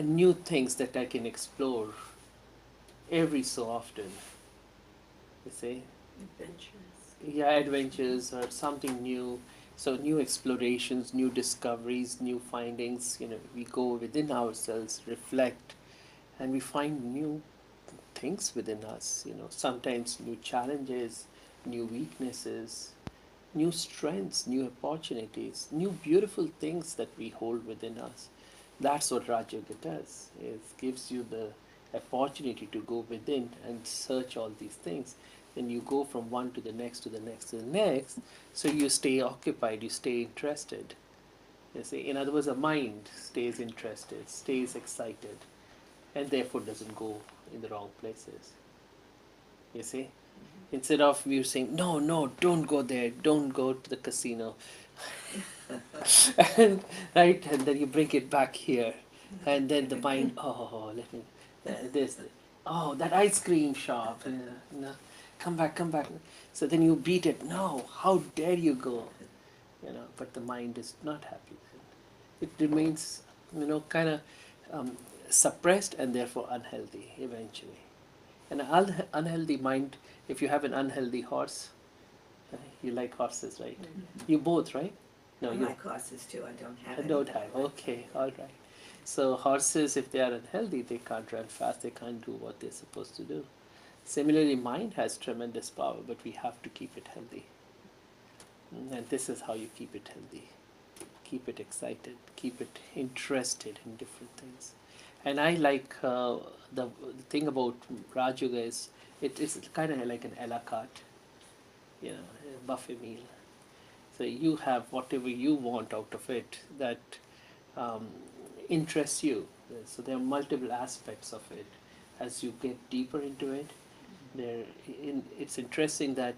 new things that I can explore every so often. You see, Adventures. yeah, adventures or something new. So new explorations, new discoveries, new findings. We go within ourselves, reflect, and we find new things within us. Sometimes new challenges, new weaknesses, new strengths, new opportunities, new beautiful things that we hold within us. That's what Raj Yoga does. It gives you the opportunity to go within and search all these things. Then you go from one to the next to the next to the next. So you stay occupied, you stay interested. You see, in other words, the mind stays interested, stays excited, and therefore doesn't go in the wrong places. You see, instead of you saying no, no, don't go there, don't go to the casino, and right, and then you bring it back here, and then the mind, oh, let me, this, oh, that ice cream shop, no, come back, come back. So then you beat it. No, how dare you go? But the mind is not happy. It remains, kind of um, suppressed and therefore unhealthy eventually. An unhealthy mind. If you have an unhealthy horse, you like horses, right? You both, right? No, I you like horses too. I don't have any, don't but I have. like them. Okay, all right. So horses, if they are unhealthy, they can't run fast. They can't do what they're supposed to do. Similarly, mind has tremendous power, but we have to keep it healthy. And this is how you keep it healthy. Keep it excited. Keep it interested in different things. And I like the thing about Raj Yoga is it is kind of like an a la carte, a buffet meal. So you have whatever you want out of it that um, interests you. So there are multiple aspects of it. As you get deeper into it, it's interesting that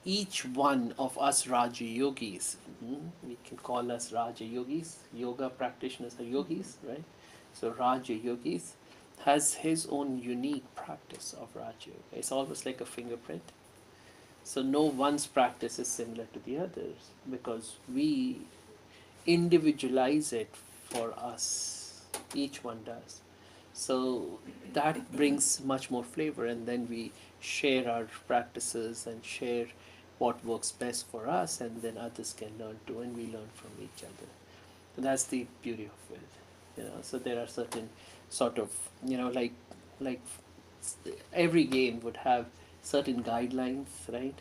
each one of us Raja yogis, we can call us Raja yogis, yoga practitioners are yogis, right? So Raja yogis has his own unique practice of Raja Yoga. It's almost like a fingerprint. So no one's practice is similar to the others because we individualize it for us. Each one does. So that brings much more flavor, and then we share our practices and share what works best for us, and then others can learn too, and we learn from each other. And that's the beauty of it. So there are certain sort of, like every game would have certain guidelines, right?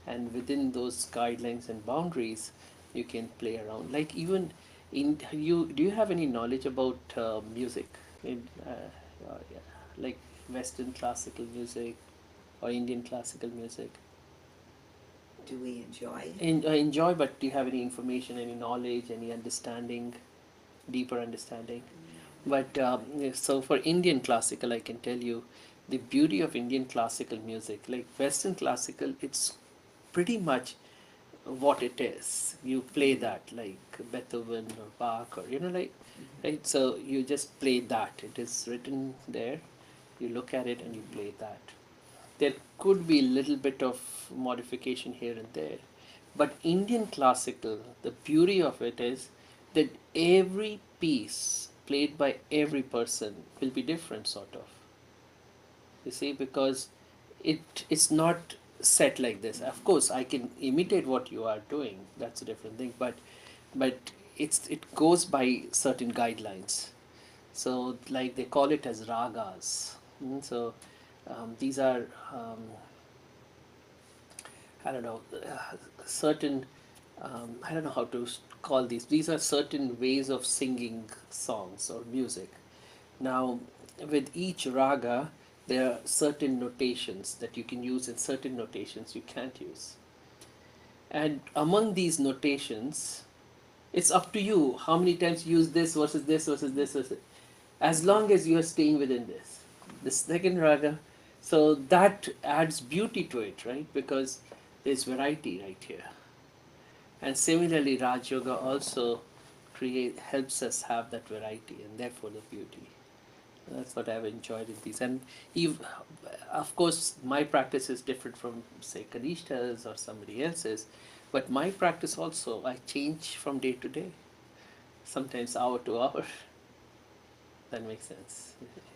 And within those guidelines and boundaries, you can play around. Like even in you, do you have any knowledge about music? Yeah, like Western classical music or Indian classical music? Do we enjoy it? Enjoy, but do you have any information, any knowledge, any understanding, deeper understanding? But so for Indian classical, I can tell you the beauty of Indian classical music. Like Western classical, it's pretty much what it is. You play that like Beethoven or Bach, or like, right. So you just play that. It is written there. You look at it and you play that. There could be a little bit of modification here and there, but Indian classical, the beauty of it is that every piece played by every person will be different, sort of. You see, because it's not set like this. Of course, I can imitate what you are doing. That's a different thing. But it goes by certain guidelines. So like they call it as ragas. So these are I don't know, certain, I don't know how to call these. These are certain ways of singing songs or music. Now, with each raga, there are certain notations that you can use and certain notations you can't use. And among these notations, it's up to you how many times you use this versus this versus this versus, as long as you are staying within this. The second raga, so that adds beauty to it, right? Because there's variety right here. And similarly, Raj Yoga also helps us have that variety and therefore the beauty. That's what I've enjoyed in these. And of course, my practice is different from, say, Kanishta's or somebody else's. But my practice also, I change from day to day. sometimes hour to hour. That makes sense.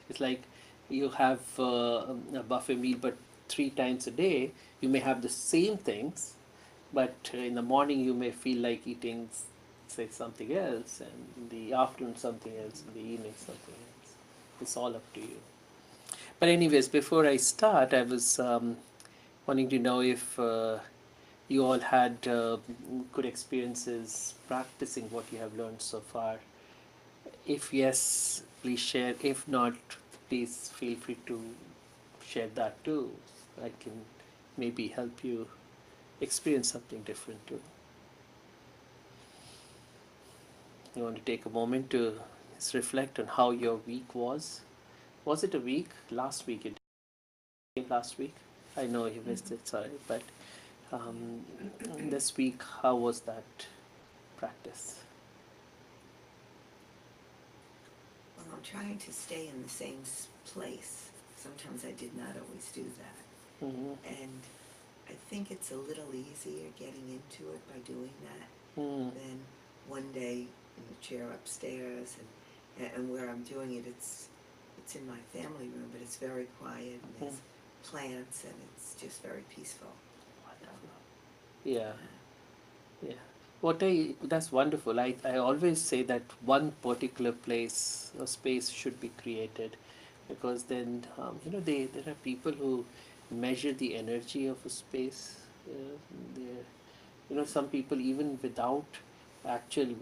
It's like you have a buffet meal, but 3 times a day you may have the same things, but in the morning you may feel like eating, say, something else, and in the afternoon something else, in the evening something else. It's all up to you. But anyways, before I start, I was wanting to know if you all had good experiences practicing what you have learned so far. If yes, please share. If not, please feel free to share that too. I can maybe help you experience something different too. You want to take a moment to just reflect on how your week was. Was it a week? Last week it came last week. I know you missed it, sorry, but um, this week, how was that practice? Well, I'm trying to stay in the same place. Sometimes I did not always do that. Mm-hmm. And I think it's a little easier getting into it by doing that Mm. than one day in the chair upstairs, and where I'm doing it, it's in my family room, but it's very quiet, and there's plants, and it's just very peaceful. Yeah, yeah. That's wonderful. I always say that one particular place or space should be created, because then there are people who measure the energy of a space. There, some people, even without actual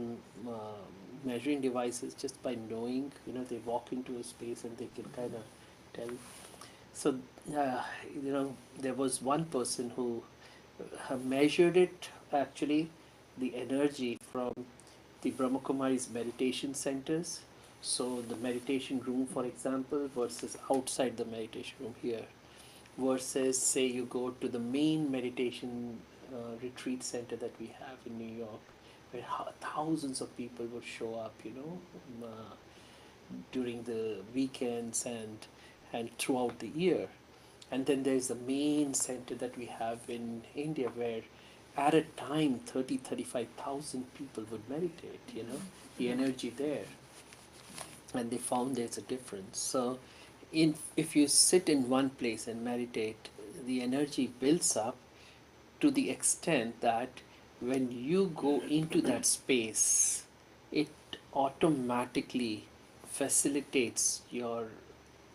measuring devices, just by knowing, they walk into a space and they can kind of tell. So uh, there was one person who measured it, actually, the energy from the Brahma Kumaris meditation centers. So the meditation room, for example, versus outside the meditation room here, versus, say, you go to the main meditation retreat center that we have in New York, where thousands of people would show up, during the weekends and throughout the year. And then there's the main center that we have in India, where at a time 35,000 people would meditate, the energy there. And they found there's a difference. So if you sit in one place and meditate, the energy builds up to the extent that when you go into that space, it automatically facilitates your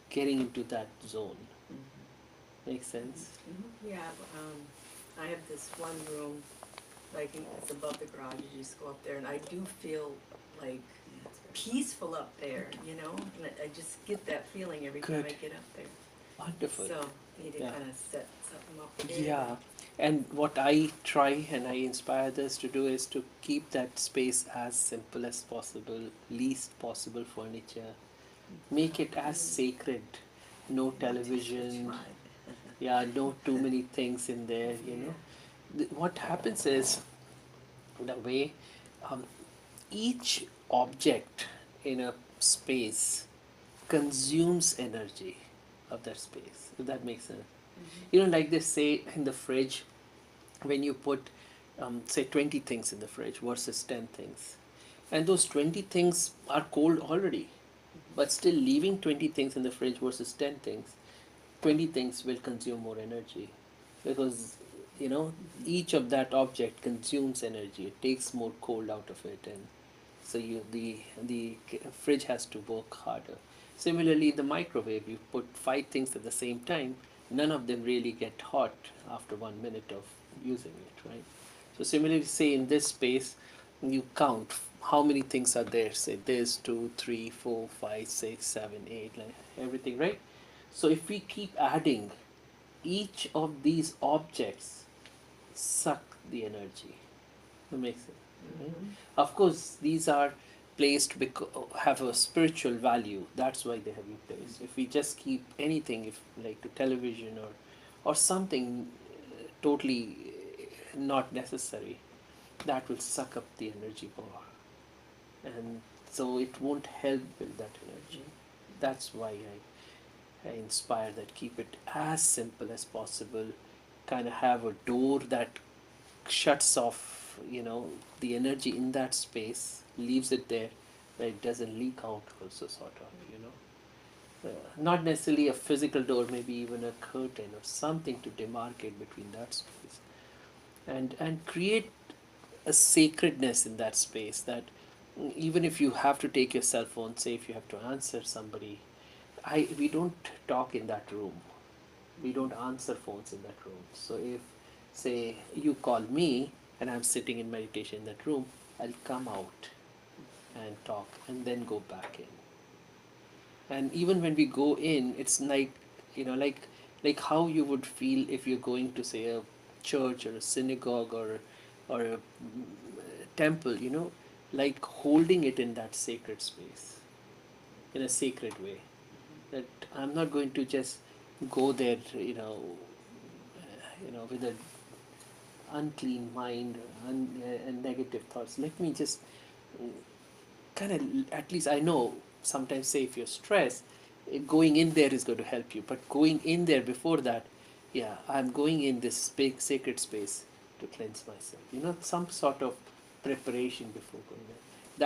getting into that zone. Makes sense? Yeah, I have this one room, like it's above the garage. You just go up there, and I do feel like peaceful up there, and I just get that feeling every time I Good. get up there. Wonderful. So I need to Yeah. kind of set something up there. Yeah. And what I try and I inspire others to do is to keep that space as simple as possible, least possible furniture. Make it as sacred. No television. Yeah, no too many things in there, What happens is, the way um, each object in a space consumes energy of that space, if that makes sense. Like they say in the fridge, when you put, say, 20 things in the fridge versus 10 things, and those 20 things are cold already, but still leaving 20 things in the fridge versus 10 things, 20 things will consume more energy, because each of that object consumes energy. It takes more cold out of it, and so the fridge has to work harder. Similarly, the microwave, you put 5 things at the same time, none of them really get hot after 1 minute of using it, right? So similarly, say in this space, you count how many things are there. Say there's 2, 3, 4, 5, 6, 7, 8, like everything, right? So if we keep adding, each of these objects suck the energy. That makes sense. Right? Of course, these are placed because have a spiritual value. That's why they have been placed. If we just keep anything, if like the television or something totally not necessary, that will suck up the energy more, and so it won't help build that energy. That's why I inspire that keep it as simple as possible. Kind of have a door that shuts off, the energy in that space, leaves it there, where it doesn't leak out also, sort of, not necessarily a physical door, maybe even a curtain or something to demarcate between that space, and create a sacredness in that space, that even if you have to take your cell phone, say if you have to answer somebody, we don't talk in that room, we don't answer phones in that room. So if, say, you call me and I'm sitting in meditation in that room, I'll come out and talk and then go back in. And even when we go in, it's like, like how you would feel if you're going to, say, a church or a synagogue or a temple, like holding it in that sacred space, in a sacred way, that I'm not going to just go there, with a unclean mind and negative thoughts. Let me just kind of, at least I know, sometimes, say if you're stressed, going in there is going to help you, but going in there before that, yeah, I'm going in this big sacred space to cleanse myself, some sort of preparation before going there,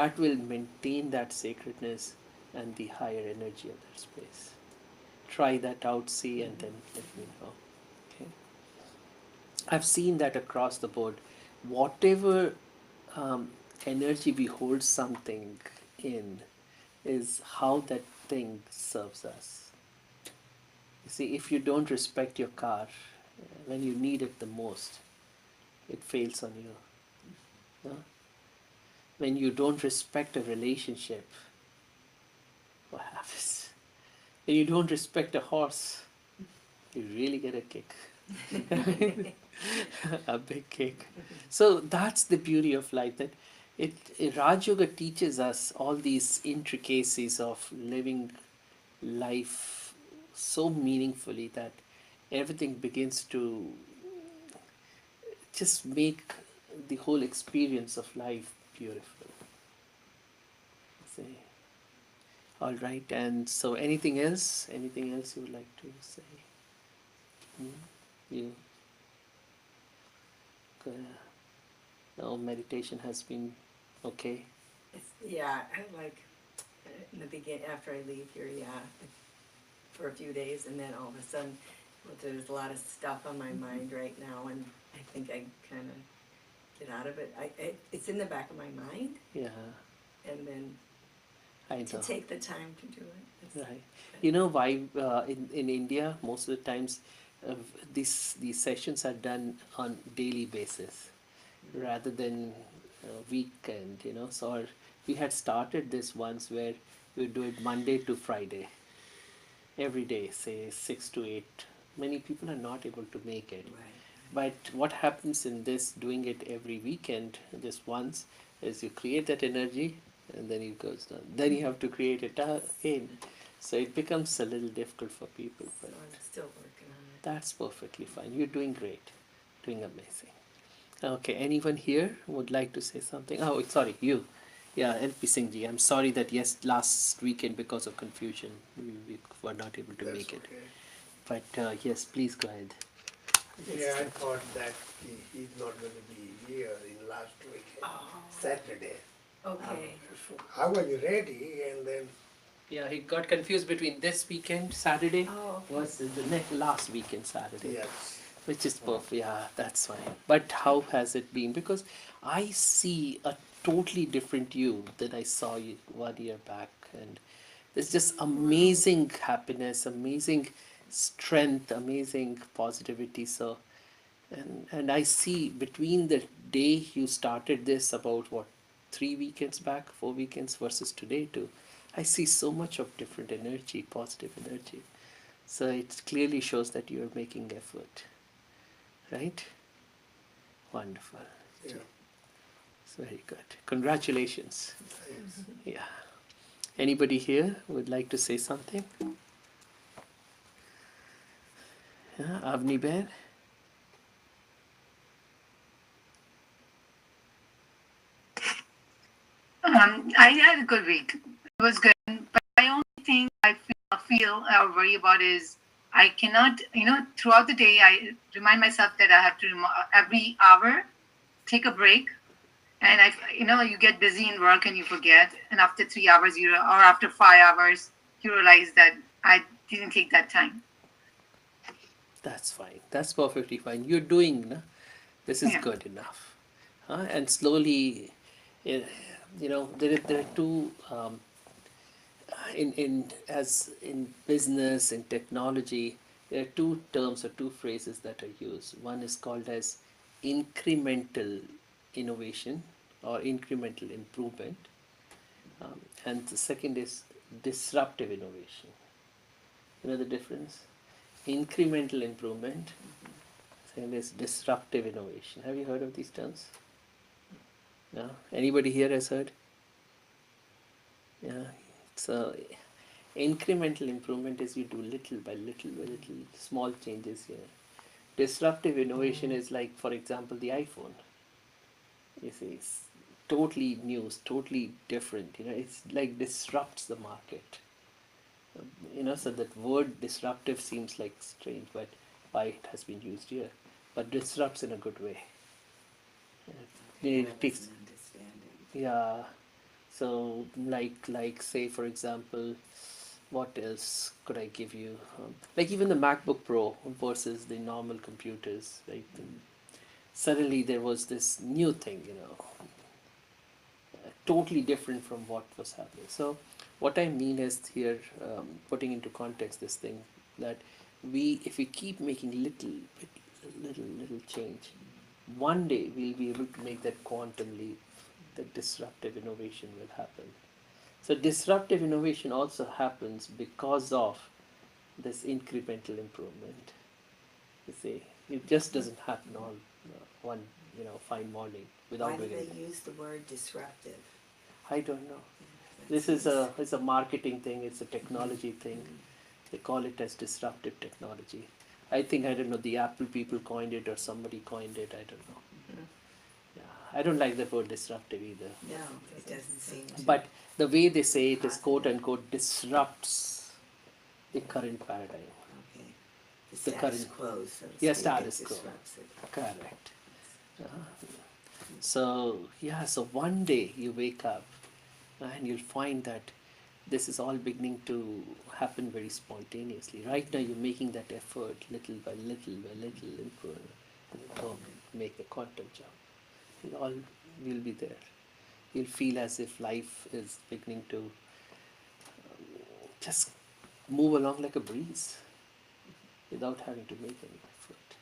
that will maintain that sacredness and the higher energy of that space. Try that out, see, and then let me know. Okay. I've seen that across the board. Whatever um, energy we hold something in is how that thing serves us. You see, if you don't respect your car when you need it the most, it fails on you. No? When you don't respect a relationship, what happens? When you don't respect a horse, you really get a kick. A big kick. So that's the beauty of life, that Raj Yoga teaches us all these intricacies of living life so meaningfully that everything begins to just make the whole experience of life beautiful. See? All right, and so anything else? Anything else you would like to say? You? No, meditation has been okay. Yeah, I like in the beginning, after I leave here, yeah, for a few days, and then all of a sudden, there's a lot of stuff on my mind right now, and I think I kind of get out of it. It's in the back of my mind, Yeah, and then I to know. take the time to do it. Right. You know why in India most of the times these sessions are done on daily basis rather than weekend. So we had started this once where we do it Monday to Friday, every day, say 6 to 8. Many people are not able to make it. Right. But what happens in this, doing it every weekend, just once, is you create that energy and then it goes down. Then you have to create it again. So it becomes a little difficult for people, So but I'm still working on it. that's perfectly fine. You're doing great, doing amazing. Okay, anyone here would like to say something? Oh, sorry, you. Yeah, LP Singh ji. I'm sorry that yes, last weekend because of confusion we were not able to That's make it. okay. But yes, please go ahead. Yeah, I thought that he's not going to be here in last week, Saturday. Okay. So I was ready, and then Yeah, he got confused between this weekend, Saturday, Oh, okay. versus the last weekend, Saturday. yes, Which is perfect. Yeah, that's fine. But how has it been? Because I see a totally different you than I saw you 1 year back. And there's just amazing happiness, amazing strength, amazing positivity. So, and I see between the day you started this about what, 3 weekends back, 4 weekends versus today too, I see so much of different energy, positive energy. So it clearly shows that you're making effort, right? Wonderful. yeah, It's very good. Congratulations. yes. Yeah. Anybody here would like to say something? Yeah, Avni Ben? I had a good week. It was good. But my only thing I feel or worry about is I cannot, throughout the day, I remind myself that I have to every hour take a break And you get busy in work and you forget, and after 3 hours, or after 5 hours, you realize that I didn't take that time. That's fine. That's perfectly fine. You're doing, na? This is Yeah. good enough. And slowly, eh, there are two in business, in technology, there are two terms or two phrases that are used. One is called as incremental innovation or incremental improvement, and the second is disruptive innovation. You know the difference? Incremental improvement, second is disruptive innovation. Have you heard of these terms? No? Anybody here has heard? Yeah. So incremental improvement is you do little by little, small changes here. Disruptive innovation is like, for example, the iPhone. You see, it's totally new, it's totally different. It's like disrupts the market. So that word disruptive seems like strange, but why it has been used here. But disrupts in a good way. It takes, yeah. So like say for example, what else could I give you? Like even the MacBook Pro versus the normal computers, right? Suddenly there was this new thing, totally different from what was happening. So what I mean is here, putting into context this thing, that if we keep making little change, one day we'll be able to make that quantum leap. That disruptive innovation will happen. So disruptive innovation also happens because of this incremental improvement. You see, it just doesn't happen all one fine morning without Why do doing they anything. use the word disruptive? I don't know. That's This is it's a marketing thing. It's a technology thing. They call it as disruptive technology. I don't know, the Apple people coined it or somebody coined it. I don't know. Yeah, I don't like the word disruptive either. No, it doesn't seem to. But the way they say it is quote unquote disrupts the current paradigm. Okay. The The status current, quo, so to yeah, speak, status it quo. disrupts it. Correct. So one day you wake up and you'll find that this is all beginning to happen very spontaneously. Right now you're making that effort little by little, improve, and go make a quantum jump. It all will be there. You'll feel as if life is beginning to just move along like a breeze without having to make any effort.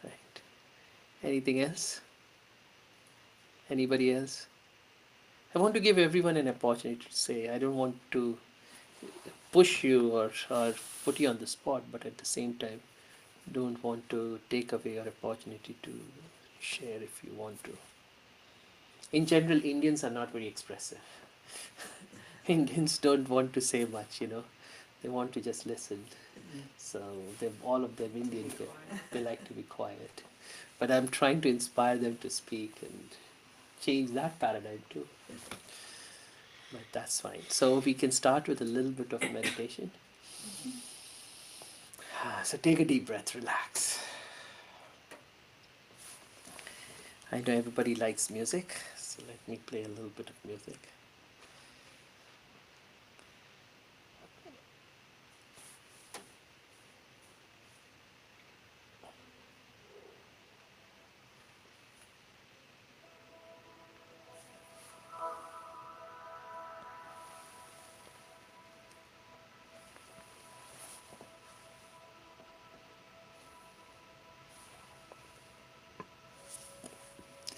Right. Anything else? Anybody else? I want to give everyone an opportunity to say. I don't want to push you or put you on the spot, but at the same time, don't want to take away your opportunity to share if you want to. In general, Indians are not very expressive. Indians don't want to say much. They want to just listen. So all of them Indians, they like to be quiet. But I'm trying to inspire them to speak and change that paradigm too. But that's fine. So we can start with a little bit of meditation. So take a deep breath, relax. I know everybody likes music, so let me play a little bit of music.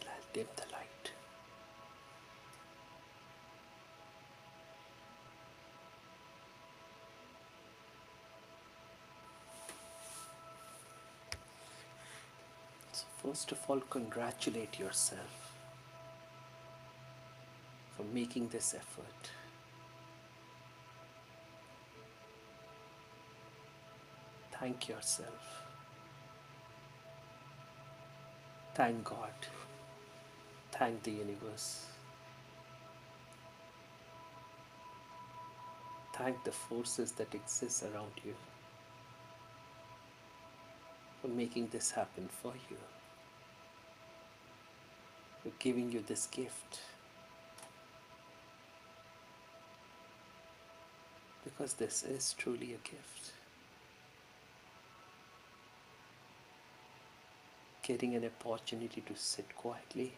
I'll dim the light. So first of all, congratulate yourself for making this effort. Thank yourself. Thank God. Thank the universe. Thank the forces that exist around you for making this happen for you. for giving you this gift. Because this is truly a gift. Getting an opportunity to sit quietly,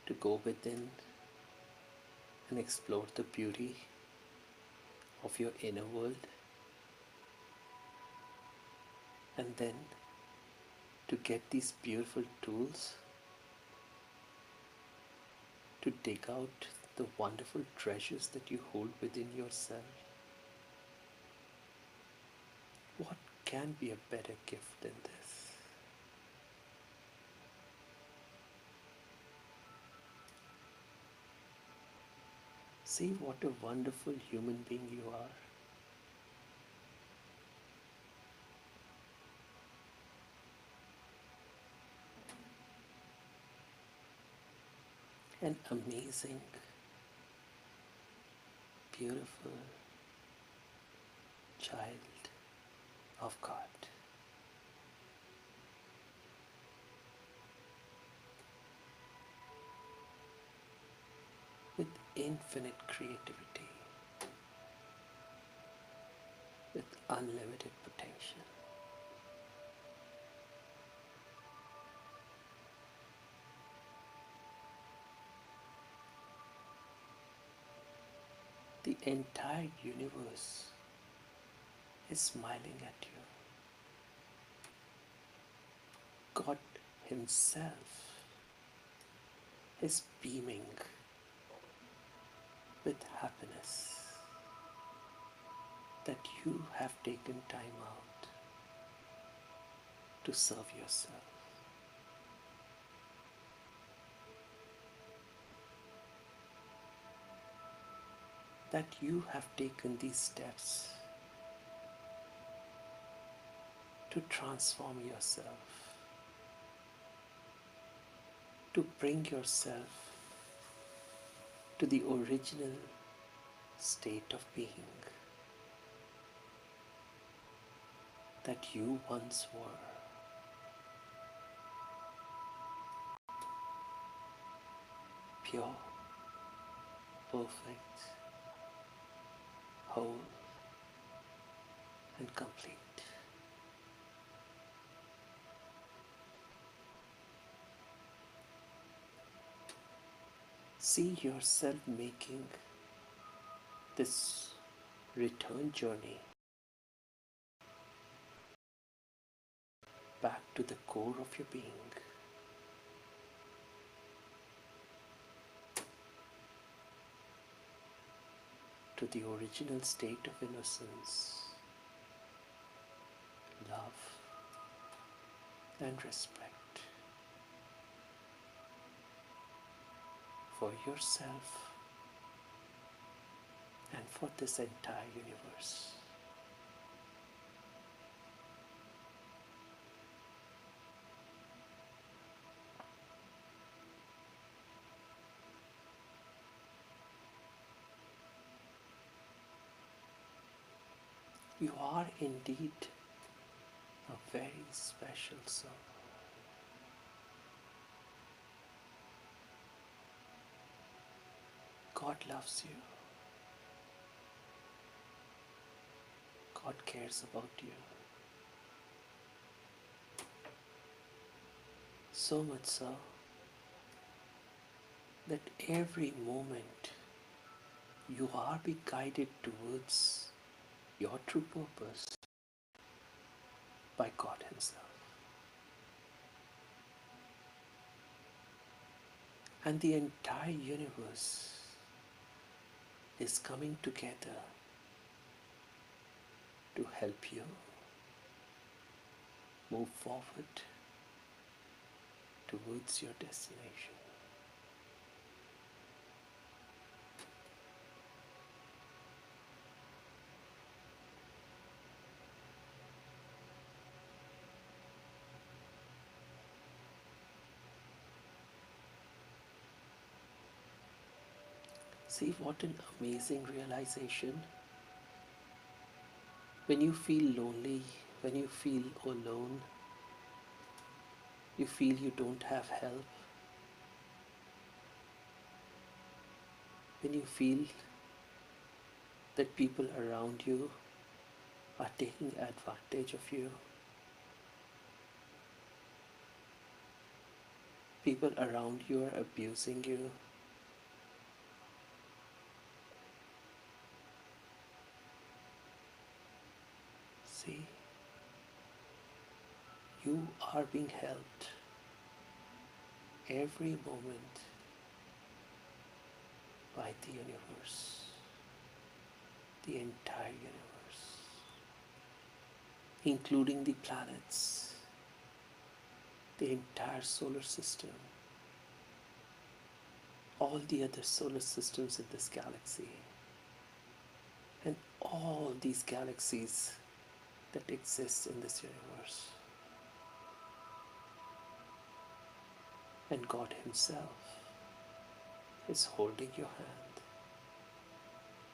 to go within and explore the beauty of your inner world, and then to get these beautiful tools to dig out the wonderful treasures that you hold within yourself. What can be a better gift than this? See what a wonderful human being you are. An amazing, beautiful child of God. With infinite creativity, with unlimited potential. The entire universe is smiling at you. God Himself is beaming with happiness that you have taken time out to serve yourself. That you have taken these steps to transform yourself, to bring yourself to the original state of being that you once were. Pure, perfect, whole, and complete. See yourself making this return journey back to the core of your being. To the original state of innocence, love, and respect for yourself and for this entire universe. You are indeed a very special soul. God loves you. God cares about you. So much so that every moment you are being guided towards your true purpose by God Himself. And the entire universe is coming together to help you move forward towards your destination. See what an amazing realization. When you feel lonely, when you feel alone, You feel you don't have help. When you feel that people around you are taking advantage of you. People around you are abusing you. See, you are being helped every moment by the universe, the entire universe, including the planets, the entire solar system, all the other solar systems in this galaxy, and all these galaxies that exist in this universe. And God Himself is holding your hand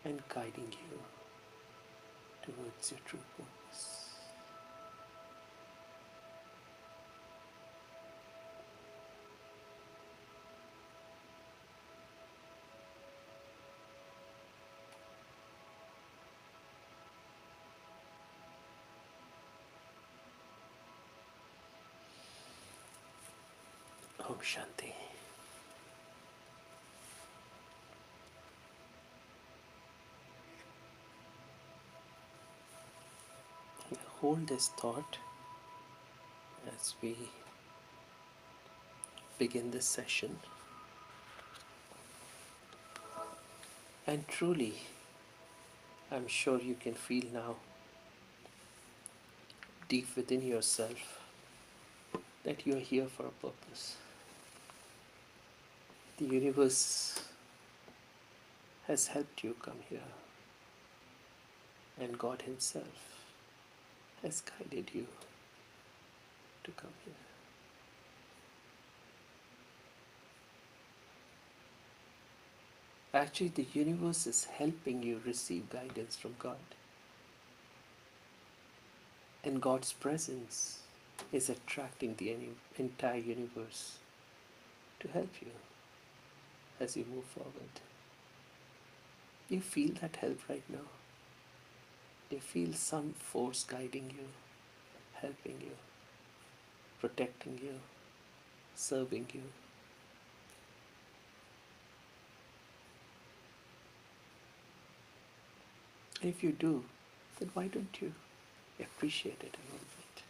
and guiding you towards your true purpose. Om Shanti. Hold this thought as we begin this session. And truly, I'm sure you can feel now, deep within yourself, that you are here for a purpose. The universe has helped you come here, and God Himself has guided you to come here. Actually, the universe is helping you receive guidance from God. And God's presence is attracting the entire universe to help you as you move forward. Do you feel that help right now? Do you feel some force guiding you, helping you, protecting you, serving you? And if you do, then why don't you appreciate it a little bit?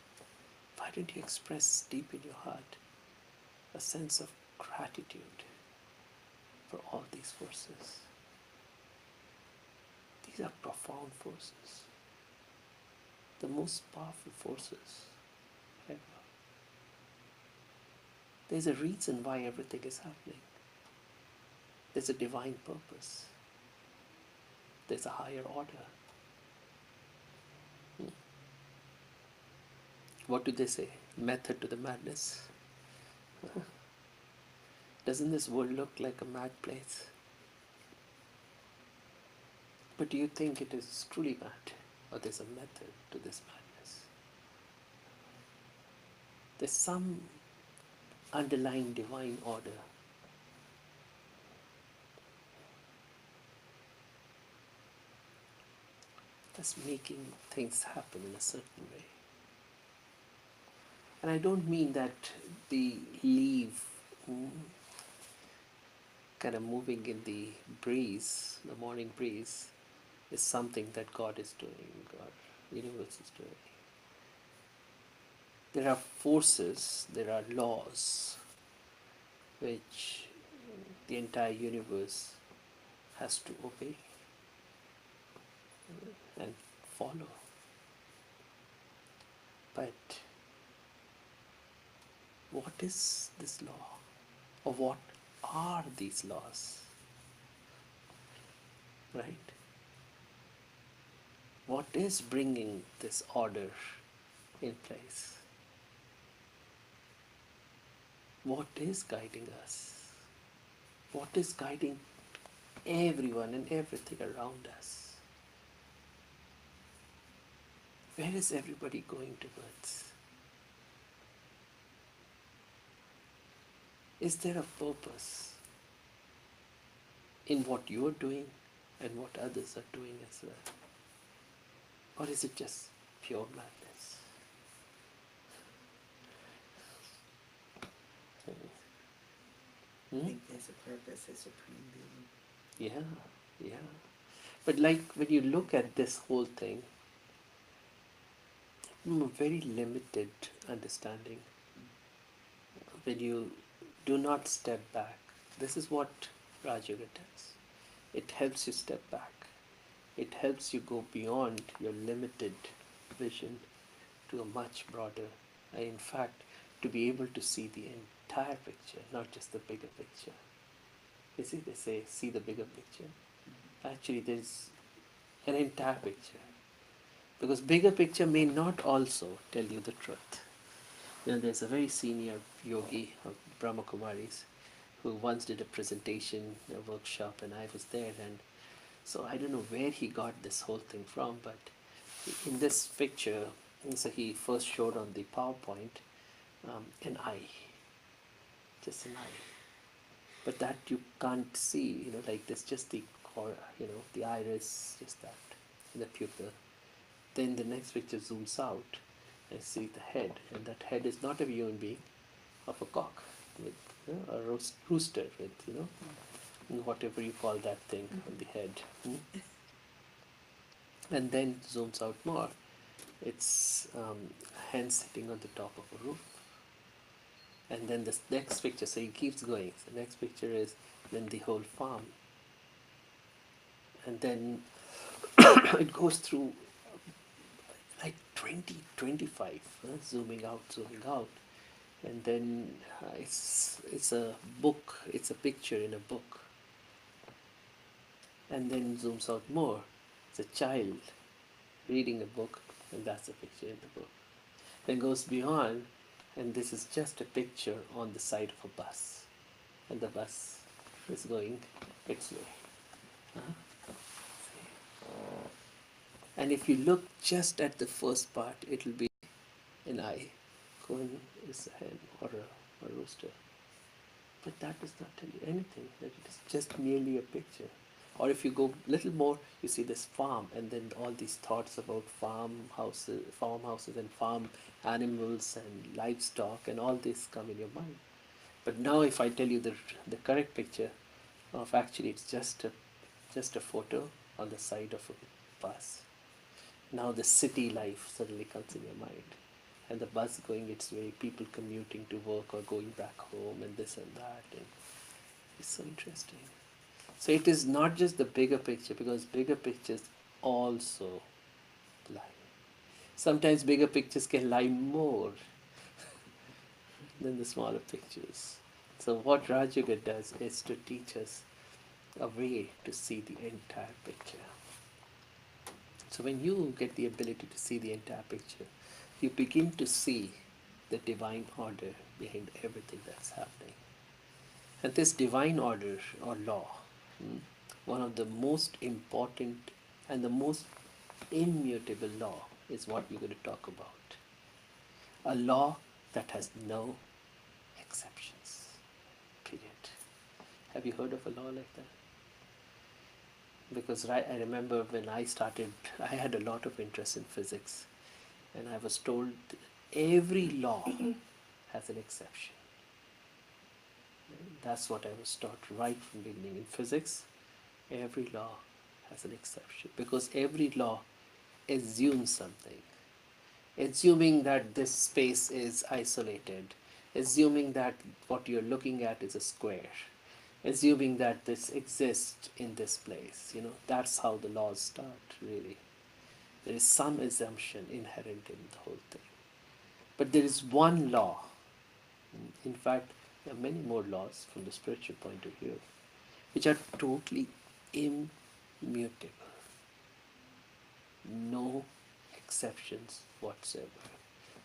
Why don't you express deep in your heart a sense of gratitude for all these forces? These are profound forces, the most powerful forces ever. There's a reason why everything is happening. There's a divine purpose. There's a higher order. What do they say? Method to the madness. Doesn't this world look like a mad place? But do you think it is truly mad? Or there's a method to this madness? There's some underlying divine order. That's making things happen in a certain way. And I don't mean that the leaf kind of moving in the breeze, the morning breeze, is something that God is doing, or universe is doing. There are forces, there are laws which the entire universe has to obey and follow. But what is this law? Or what are these laws? Right? What is bringing this order in place? What is guiding us? What is guiding everyone and everything around us? Where is everybody going towards? Is there a purpose in what you're doing and what others are doing as well? Or is it just pure madness? I Hmm? think there's a purpose, a supreme being. Yeah, yeah. But like when you look at this whole thing from a very limited understanding, when you do not step back, this is what Raj Yoga does. It helps you step back. It helps you go beyond your limited vision to a much broader, in fact, to be able to see the entire picture, not just the bigger picture. You see, they say, see the bigger picture. Actually, there's an entire picture. Because bigger picture may not also tell you the truth. You know, there's a very senior yogi of Brahma Kumaris who once did a presentation, a workshop, and I was there. And so I don't know where he got this whole thing from, but in this picture, so he first showed on the PowerPoint an eye, just an eye. But that you can't see, you know, like there's just the the iris, just that, in the pupil. Then the next picture zooms out and see the head, and that head is not a human being, of a cock with a rooster with whatever you call that thing on the head. And then zooms out more. It's a hen sitting on the top of a roof. And then this next picture, so he keeps going. So the next picture is then the whole farm. And then it goes through like 20, 25, zooming out. And then it's a book, it's a picture in a book. And then zooms out more. It's a child reading a book, and that's a picture in the book. Then goes beyond, and this is just a picture on the side of a bus. And the bus is going its way. And if you look just at the first part, it'll be an eye. Going is a hen or a rooster. But that does not tell you anything. That it is just merely a picture. Or if you go a little more, you see this farm, and then all these thoughts about farmhouses and farm animals and livestock, and all this come in your mind. But now, if I tell you the correct picture of actually it's just a photo on the side of a bus. Now the city life suddenly comes in your mind, and the bus going its way, people commuting to work or going back home, and this and that, and it's so interesting. So it is not just the bigger picture, because bigger pictures also lie. Sometimes bigger pictures can lie more than the smaller pictures. So what Raj Yoga does is to teach us a way to see the entire picture. So when you get the ability to see the entire picture, you begin to see the divine order behind everything that's happening. And this divine order or law, one of the most important and the most immutable law is what we're going to talk about. A law that has no exceptions. Period. Have you heard of a law like that? Because I remember when I started, I had a lot of interest in physics, and I was told every law has an exception. That's what I was taught right from the beginning. In physics, every law has an exception, because every law assumes something. Assuming that this space is isolated, assuming that what you're looking at is a square, assuming that this exists in this place. That's how the laws start, really. There is some assumption inherent in the whole thing. But there is one law. In fact, there are many more laws from the spiritual point of view, which are totally immutable. No exceptions whatsoever.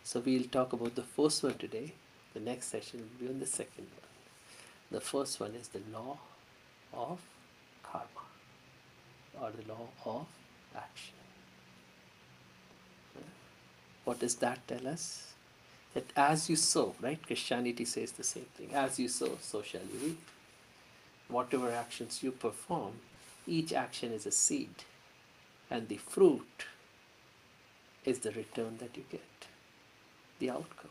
So we'll talk about the first one today. The next session will be on the second one. The first one is the law of karma, or the law of action. What does that tell us? That as you sow, right? Christianity says the same thing. As you sow, so shall you reap. Whatever actions you perform, each action is a seed, and the fruit is the return that you get, the outcome.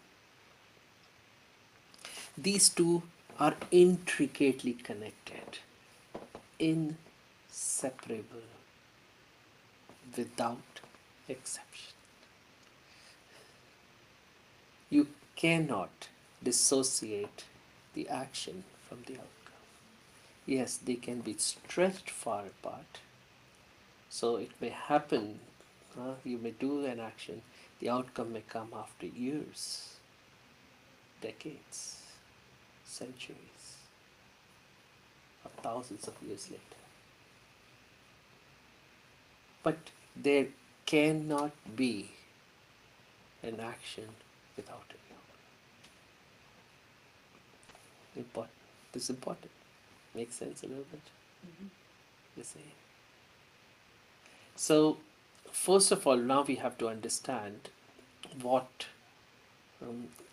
These two are intricately connected, inseparable, without exception. You cannot dissociate the action from the outcome. Yes, they can be stretched far apart. So it may happen, you may do an action, the outcome may come after years, decades, centuries, or thousands of years later. But there cannot be an action without an outcome. Important. This is important. Makes sense a little bit? You see? So, first of all, now we have to understand what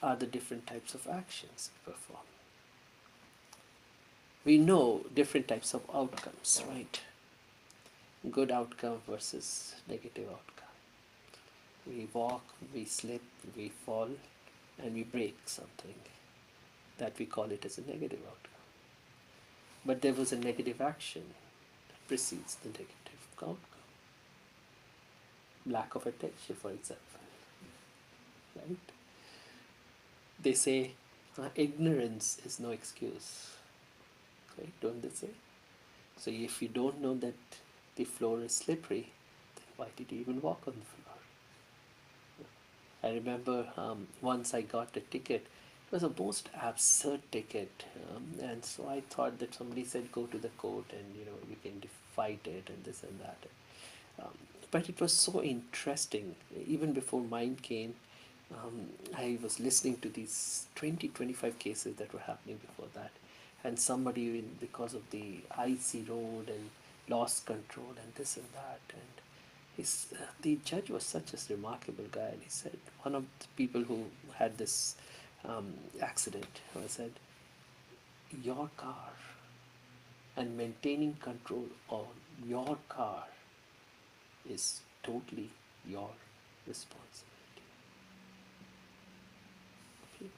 are the different types of actions we perform. We know different types of outcomes, right? Good outcome versus negative outcome. We walk, we slip, we fall, and we break something. That we call it as a negative outcome. But there was a negative action that precedes the negative outcome. Lack of attention, for example. Right? They say ignorance is no excuse. Right? Don't they say? So if you don't know that the floor is slippery, then why did you even walk on the floor? I remember once I got a ticket. It was a most absurd ticket, and so I thought that somebody said go to the court and you can fight it and this and that. But it was so interesting. Even before mine came, I was listening to these 20-25 cases that were happening before that, and somebody because of the icy road and lost control and this and that, and the judge was such a remarkable guy, and he said one of the people who had this accident said, your car and maintaining control on your car is totally your responsibility. Okay.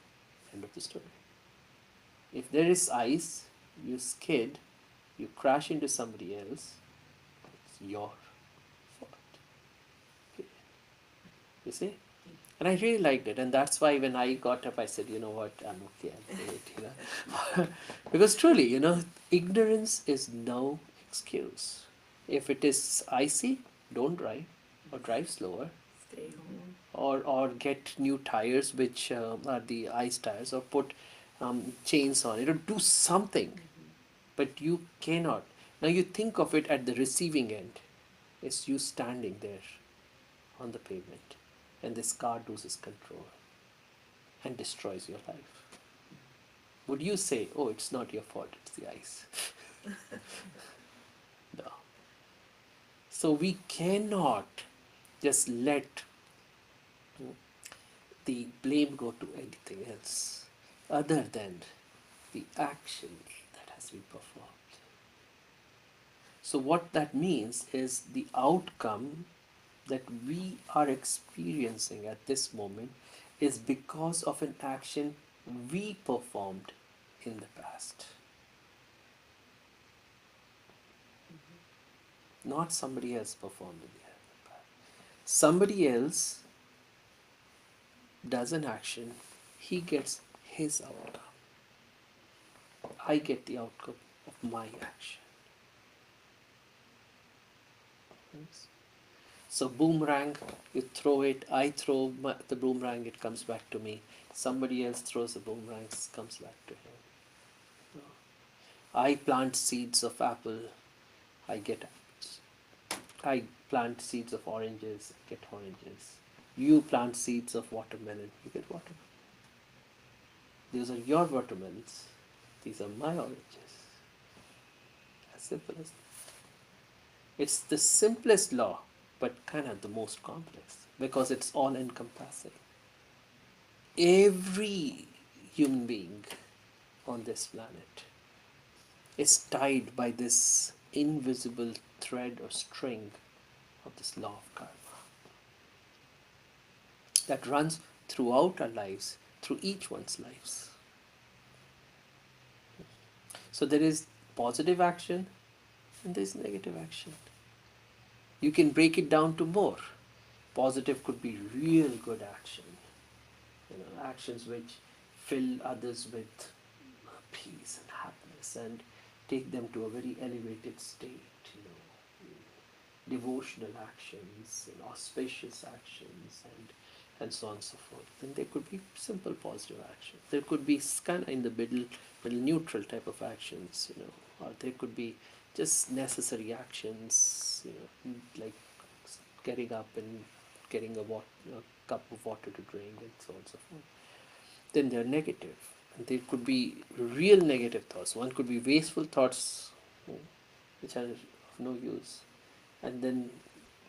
End of the story. If there is ice, you skid, you crash into somebody else, it's your fault. Okay. You see? And I really liked it, and that's why when I got up, I said, you know what, I'm okay, I'll pay it, because truly, ignorance is no excuse. If it is icy, don't drive, or drive slower, Stay home. or get new tires, which are the ice tires, or put chains on it, or do something. But you cannot. Now you think of it at the receiving end. It's you standing there on the pavement, and this car loses control and destroys your life. Would you say, oh, it's not your fault, it's the ice? No. So we cannot just let the blame go to anything else other than the action that has been performed. So what that means is the outcome that we are experiencing at this moment is because of an action we performed in the past. Not somebody else performed in the past. Somebody else does an action, he gets his outcome. I get the outcome of my action. Yes. So boomerang, you throw it, I throw the boomerang, it comes back to me. Somebody else throws the boomerang, it comes back to him. I plant seeds of apple, I get apples. I plant seeds of oranges, I get oranges. You plant seeds of watermelon, you get watermelon. These are your watermelons, these are my oranges. As simple as that. It's the simplest law, but kind of the most complex, because it's all encompassing. every human being on this planet is tied by this invisible thread or string of this law of karma that runs throughout our lives, through each one's lives. So there is positive action and there is negative action. You can break it down to more. Positive could be real good action, actions which fill others with peace and happiness and take them to a very elevated state, devotional actions and auspicious actions and so on and so forth. Then there could be simple positive actions. There could be kind of in the middle neutral type of actions, or there could be just necessary actions, like getting up and getting a cup of water to drink and so on and so forth. Then they're negative. And there could be real negative thoughts. One could be wasteful thoughts, which are of no use. And then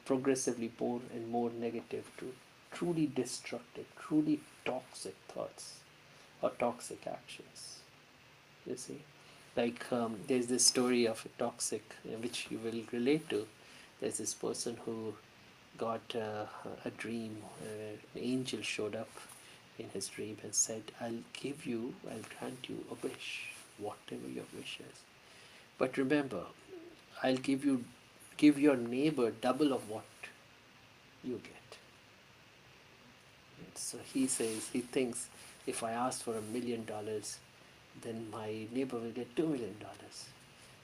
progressively more and more negative to truly destructive, truly toxic thoughts or toxic actions. You see? Like there's this story of a toxic, which you will relate to. There's this person who got a dream. An angel showed up in his dream and said, I'll grant you a wish, whatever your wish is. But remember, I'll give your neighbor double of what you get. So he thinks, if I ask for $1 million, then my neighbor will get $2 million.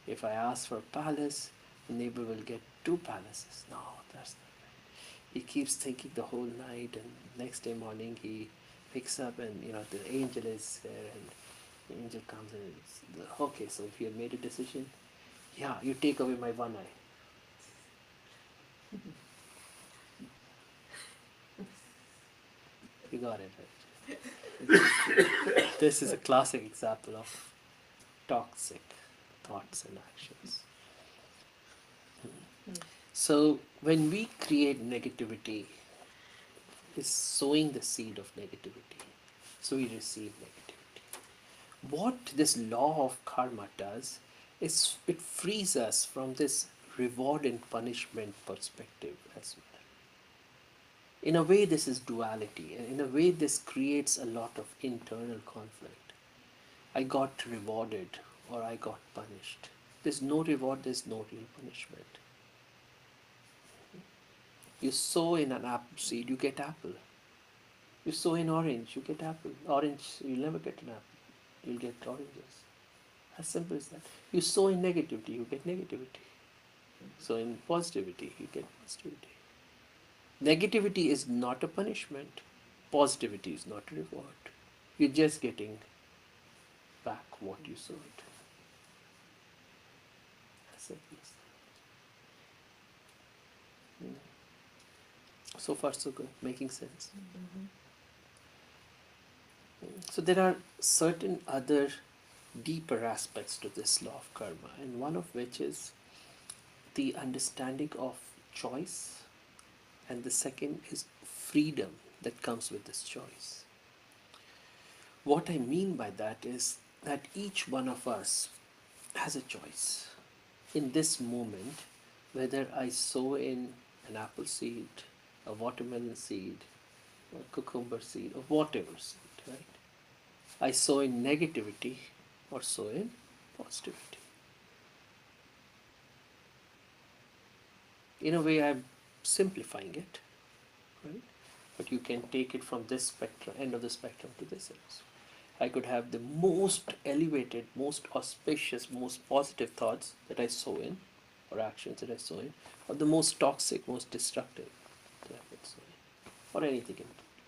If I ask for a palace, the neighbor will get 2 palaces. No, that's not right. He keeps thinking the whole night, and next day morning he picks up and the angel is there, and the angel comes and says, okay, so if you have made a decision, yeah, you take away my one eye. You got it right. This is a classic example of toxic thoughts and actions. So when we create negativity, is sowing the seed of negativity. So we receive negativity. What this law of karma does is it frees us from this reward and punishment perspective as well. In a way, this is duality, and in a way, this creates a lot of internal conflict. I got rewarded or I got punished. There's no reward, there's no real punishment. You sow in an apple seed, you get apple. You sow in orange, you get apple. Orange, you'll never get an apple. You'll get oranges. As simple as that. You sow in negativity, you get negativity. So in positivity, you get positivity. Negativity is not a punishment. Positivity is not a reward. You're just getting back what you sowed. As simple as that. So far so good. Making sense. So there are certain other deeper aspects to this law of karma, and one of which is the understanding of choice, and the second is freedom that comes with this choice. What I mean by that is that each one of us has a choice in this moment, whether I sow in an apple seed, a watermelon seed, a cucumber seed, or whatever seed, right? I sow in negativity or sow in positivity. In a way, I'm simplifying it, right? But you can take it from this spectrum, end of the spectrum, to this end. I could have the most elevated, most auspicious, most positive thoughts that I sow in, or actions that I sow in, or the most toxic, most destructive that I could sow in, or anything in between.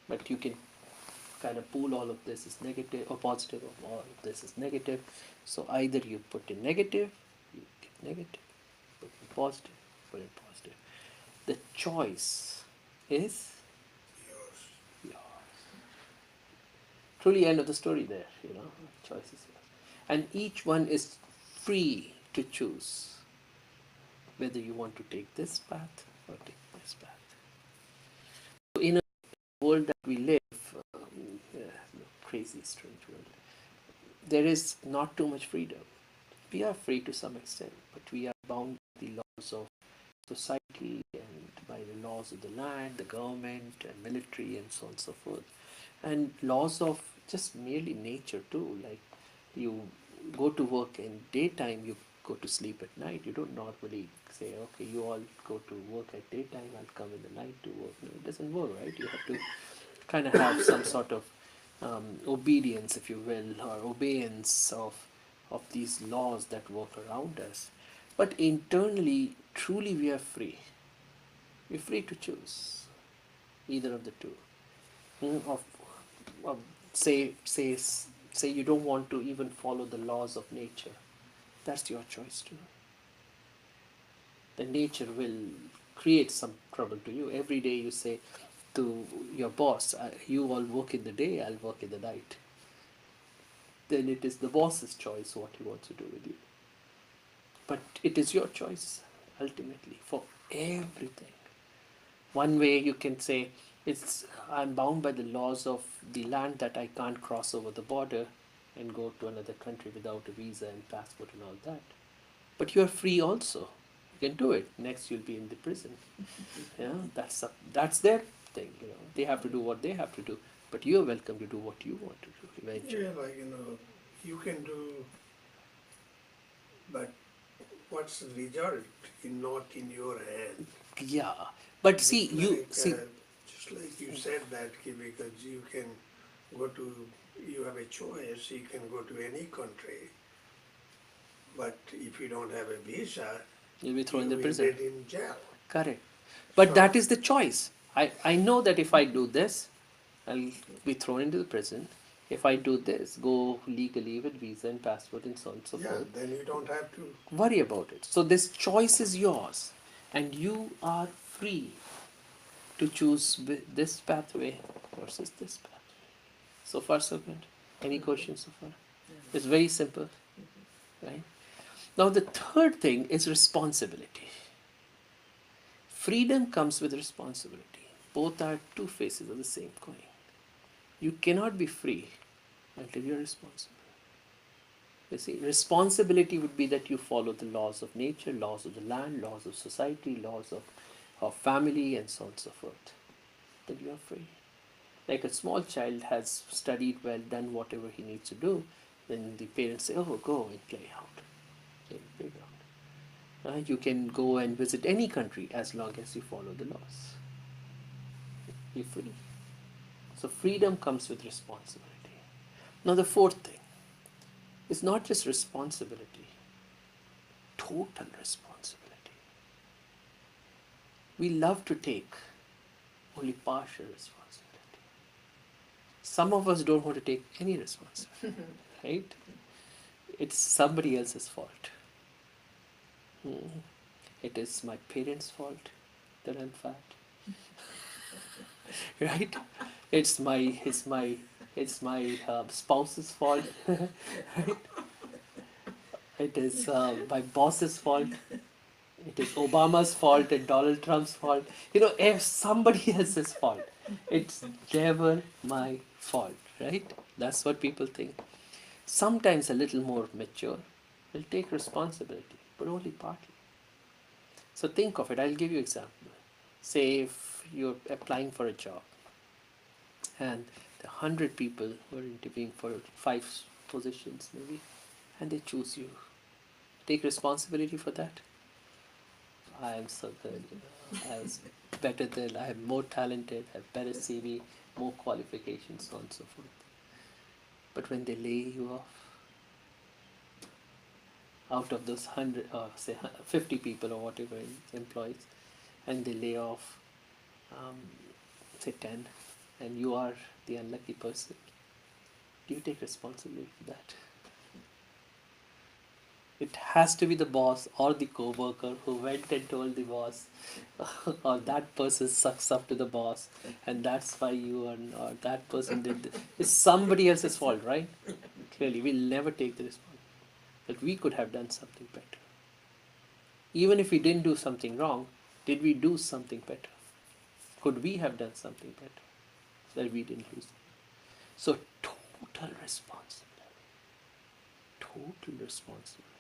But you can kind of pool all of this is negative or positive, or all of this is negative. So either you put in negative, you get negative, put in positive, put in positive. The choice is yours. Truly end of the story there, choice is yours. And each one is free to choose whether you want to take this path or take this path. So in a world that we live, crazy, strange world. There is not too much freedom. We are free to some extent, but we are bound by the laws of society and by the laws of the land, the government, and military, and so on and so forth. And laws of just merely nature too. Like you go to work in daytime, you go to sleep at night. You don't normally say, okay, you all go to work at daytime, I'll come in the night to work. No, it doesn't work, right? You have to kind of have some sort of obedience, if you will, or obeyance of these laws that work around us. But internally, truly, we are free. We're free to choose either of the two. Of say you don't want to even follow the laws of nature. That's your choice too. The nature will create some trouble to you. Every day you say to your boss, you all work in the day, I'll work in the night. Then it is the boss's choice what he wants to do with you. But it is your choice ultimately for everything. One way you can say, I'm bound by the laws of the land that I can't cross over the border and go to another country without a visa and passport and all that. But you're free also. You can do it. Next you'll be in the prison. Yeah, that's their thing. They have to do what they have to do. But you're welcome to do what you want to do eventually. Yeah, like, you can do, but what's the result is not in your hand. Yeah. But see, Just like you said that, because you can you have a choice, you can go to any country. But if you don't have a visa, you'll be thrown in the you will prison. get in jail. Correct. But So- that is the choice. I know that if I do this, I'll be thrown into the prison. If I do this, go legally with visa and passport and so on and so Yeah, forth, then you don't have to. worry about it. So this choice is yours, and you are free to choose this pathway versus this pathway. So far, so good. Any questions so far? It's very simple, right? Now the third thing is responsibility. Freedom comes with responsibility. Both are two faces of the same coin. You cannot be free until you're responsible. You see, responsibility would be that you follow the laws of nature, laws of the land, laws of society, laws of family, and so on and so forth. Then you are free. Like a small child has studied well, done whatever he needs to do, then the parents say, oh, go and play out. Okay, playground. You can go and visit any country as long as you follow the laws. You're free. So freedom comes with responsibility. Now the fourth thing is not just responsibility, total responsibility. We love to take only partial responsibility. Some of us don't want to take any responsibility, right? It's somebody else's fault. It is my parents' fault that I'm fat. Right? It's my spouse's fault. Right? It is my boss's fault. It is Obama's fault and Donald Trump's fault. If somebody else's fault, it's never my fault, right? That's what people think. Sometimes a little more mature will take responsibility, but only partly. So think of it. I'll give you an example. Say if you're applying for a job and the 100 people were interviewing for 5 positions maybe, and they choose you. Take responsibility for that. I am so good. I was better than, I am more talented, I have better CV, more qualifications, so on and so forth. But when they lay you off, out of those 100 or say 50 people or whatever employees, and they lay off say 10, and you are the unlucky person, do you take responsibility for that? It has to be the boss or the co-worker who went and told the boss, or that person sucks up to the boss, and that's why you are, or that person did this. It's somebody else's fault, right? Clearly, we'll never take the responsibility. But we could have done something better. Even if we didn't do something wrong, did we do something better? Could we have done something better so that we didn't lose? So total responsibility. Total responsibility.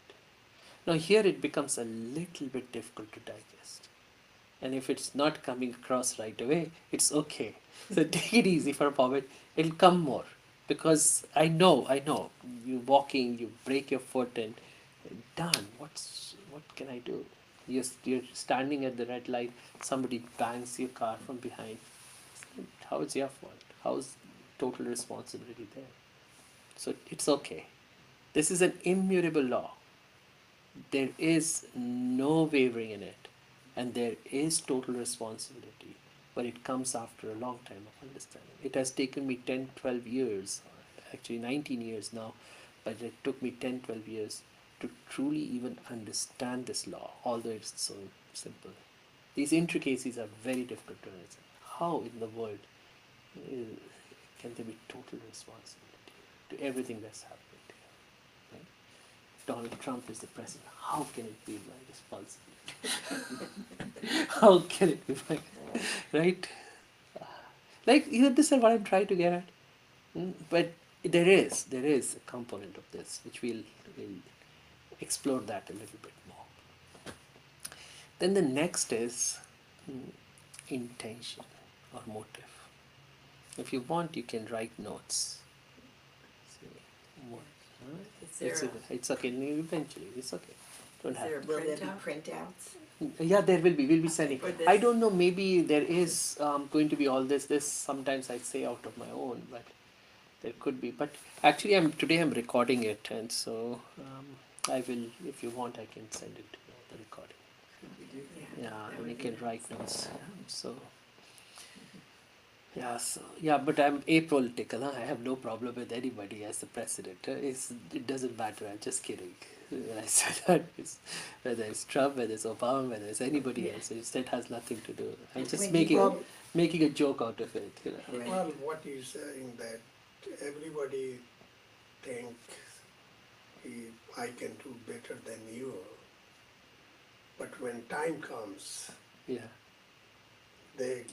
Now here it becomes a little bit difficult to digest. And if it's not coming across right away, it's okay. So take it easy for a moment. It'll come more. Because I know, you're walking, you break your foot and done. What can I do? You're standing at the red light, somebody bangs your car from behind. How is your fault? How's total responsibility there? So it's okay. This is an immutable law. There is no wavering in it, and there is total responsibility, but it comes after a long time of understanding. It has taken me 10, 12 years, actually 19 years now, but it took me 10, 12 years to truly even understand this law, although it's so simple. These intricacies are very difficult to understand. How in the world can there be total responsibility to everything that's happening to you? Right? Donald Trump is the president. How can it be my responsibility? How can it be my right? Like this is what I'm trying to get at. But there is a component of this which we'll explore that a little bit more. Then the next is intention or motive. If you want, you can write notes. See, what, it's okay. Eventually, it's okay. Don't have. Will there be printouts? Yeah, there will be. We'll be sending. For this? I don't know. Maybe there is going to be all this. This sometimes I say out of my own, but there could be. But actually, today I'm recording it, and so I will. If you want, I can send it to you, the recording. Yeah, and you can write notes. So. Yeah, but I'm apolitical. Huh? I have no problem with anybody as the president. It doesn't matter. I'm just kidding. When I said that, whether it's Trump, whether it's Obama, whether it's anybody else, it has nothing to do. I'm just making a joke out of it. You know? Right. Well, what he's saying that everybody thinks I can do better than you, but when time comes, Yeah. they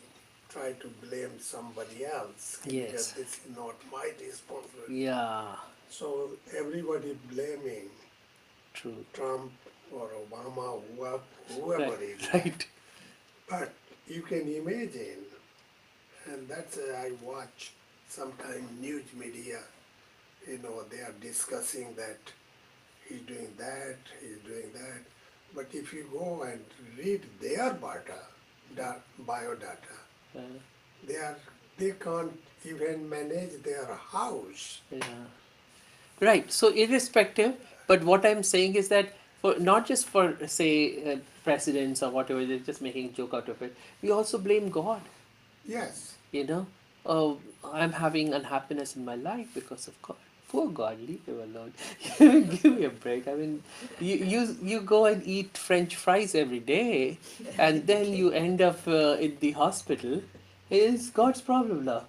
try to blame somebody else. Yes. Because this is not my responsibility. Yeah. So everybody blaming True. Trump or Obama, whoever Right. it is. Right. But you can imagine, and that's I watch sometime news media, they are discussing that he's doing that, But if you go and read their biodata, they can't even manage their house. Yeah. Right. So irrespective, but what I'm saying is that for not just for say presidents or whatever, they're just making a joke out of it. We also blame God. Yes. Oh, I'm having unhappiness in my life because of God. Poor God, leave him alone. Give me a break. I mean, you go and eat French fries every day, and then you end up in the hospital. It's God's problem now.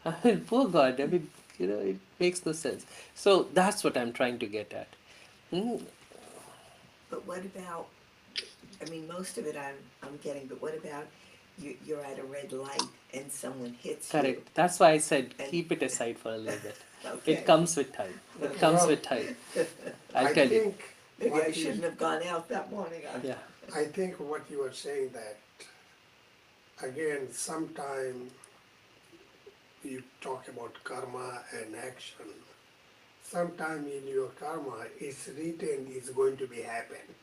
I mean, poor God. I mean, it makes no sense. So that's what I'm trying to get at. But what about, most of it I'm getting, but what about you're at a red light and someone hits you? Correct. That's why I said And- keep it aside for a little bit. Okay. It comes with time. It comes with time. I'll tell you. Maybe what I you- shouldn't have gone out that morning. Yeah. I think what you are saying that, again, sometime you talk about karma and action. Sometime in your karma, it's written is going to be happen.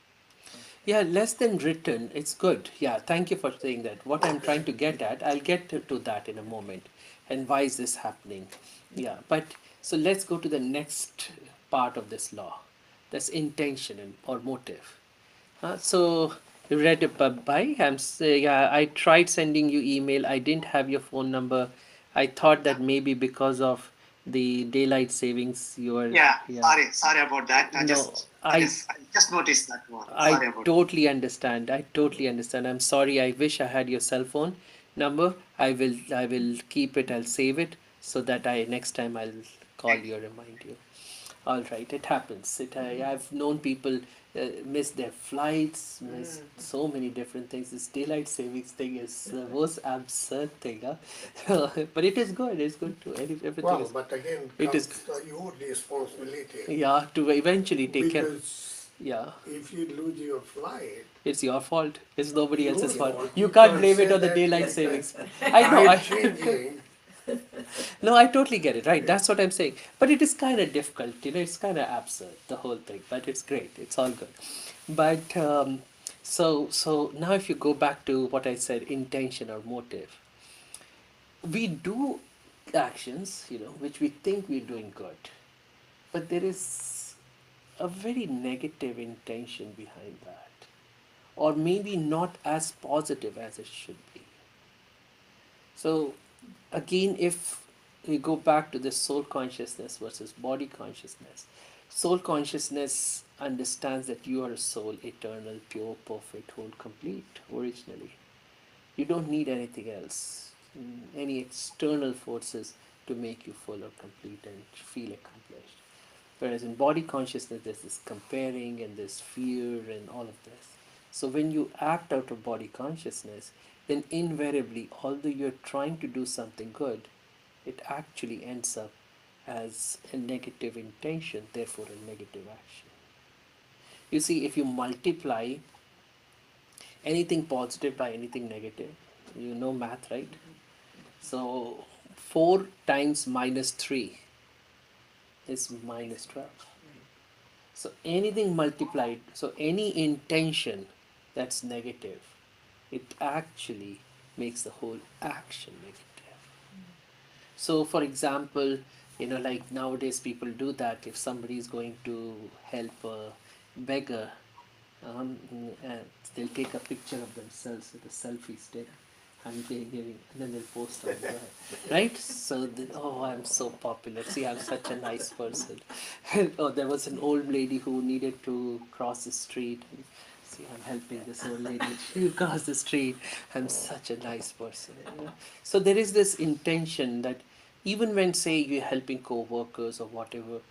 Yeah, less than written. It's good. Yeah, thank you for saying that. What I'm trying to get at, I'll get to that in a moment. And why is this happening? Yeah, but so let's go to the next part of this law. That's intention or motive. So you read it by. Yeah, I tried sending you email. I didn't have your phone number. I thought that maybe because of the daylight savings, you were. Yeah. Sorry about that. I just noticed that one. Sorry about Totally understand. I totally understand. I'm sorry. I wish I had your cell phone number. I will keep it. I'll save it so that next time I'll call you or remind you. All right, it happens. I've known people miss their flights, miss so many different things. This daylight savings thing is the most absurd thing, huh? But it is good. It's good to everything Well, is. but again It is, comes your responsibility. yeah, to eventually take care. Because Yeah, if you lose your flight, it's your fault. It's nobody your else's fault. fault. You can't blame say it on the that daylight savings. I know. tide changing. No, I totally get it. Right, that's what I'm saying. But it is kind of difficult. It's kind of absurd, the whole thing. But it's great. It's all good. But so now, if you go back to what I said, intention or motive, we do actions, which we think we're doing good, but there is a very negative intention behind that, or maybe not as positive as it should be. So again, if we go back to this soul consciousness versus body consciousness, soul consciousness understands that you are a soul, eternal, pure, perfect, whole, complete, originally. You don't need anything else, any external forces to make you full or complete and feel accomplished. Whereas in body consciousness, there's this comparing and this fear and all of this. So when you act out of body consciousness, then invariably, although you're trying to do something good, it actually ends up as a negative intention, therefore a negative action. You see, if you multiply anything positive by anything negative, you know math, right? So 4 times minus 3 is minus 12. So anything multiplied, so any intention that's negative, it actually makes the whole action negative. So for example, like nowadays people do that. If somebody is going to help a beggar, and they'll take a picture of themselves with a selfie stick and giving, and then they'll post on there, right? So oh, I'm so popular. See, I'm such a nice person. Oh, there was an old lady who needed to cross the street. And, see, I'm helping this old lady. She cross the street. I'm such a nice person. So there is this intention that even when, say, you're helping co-workers or whatever,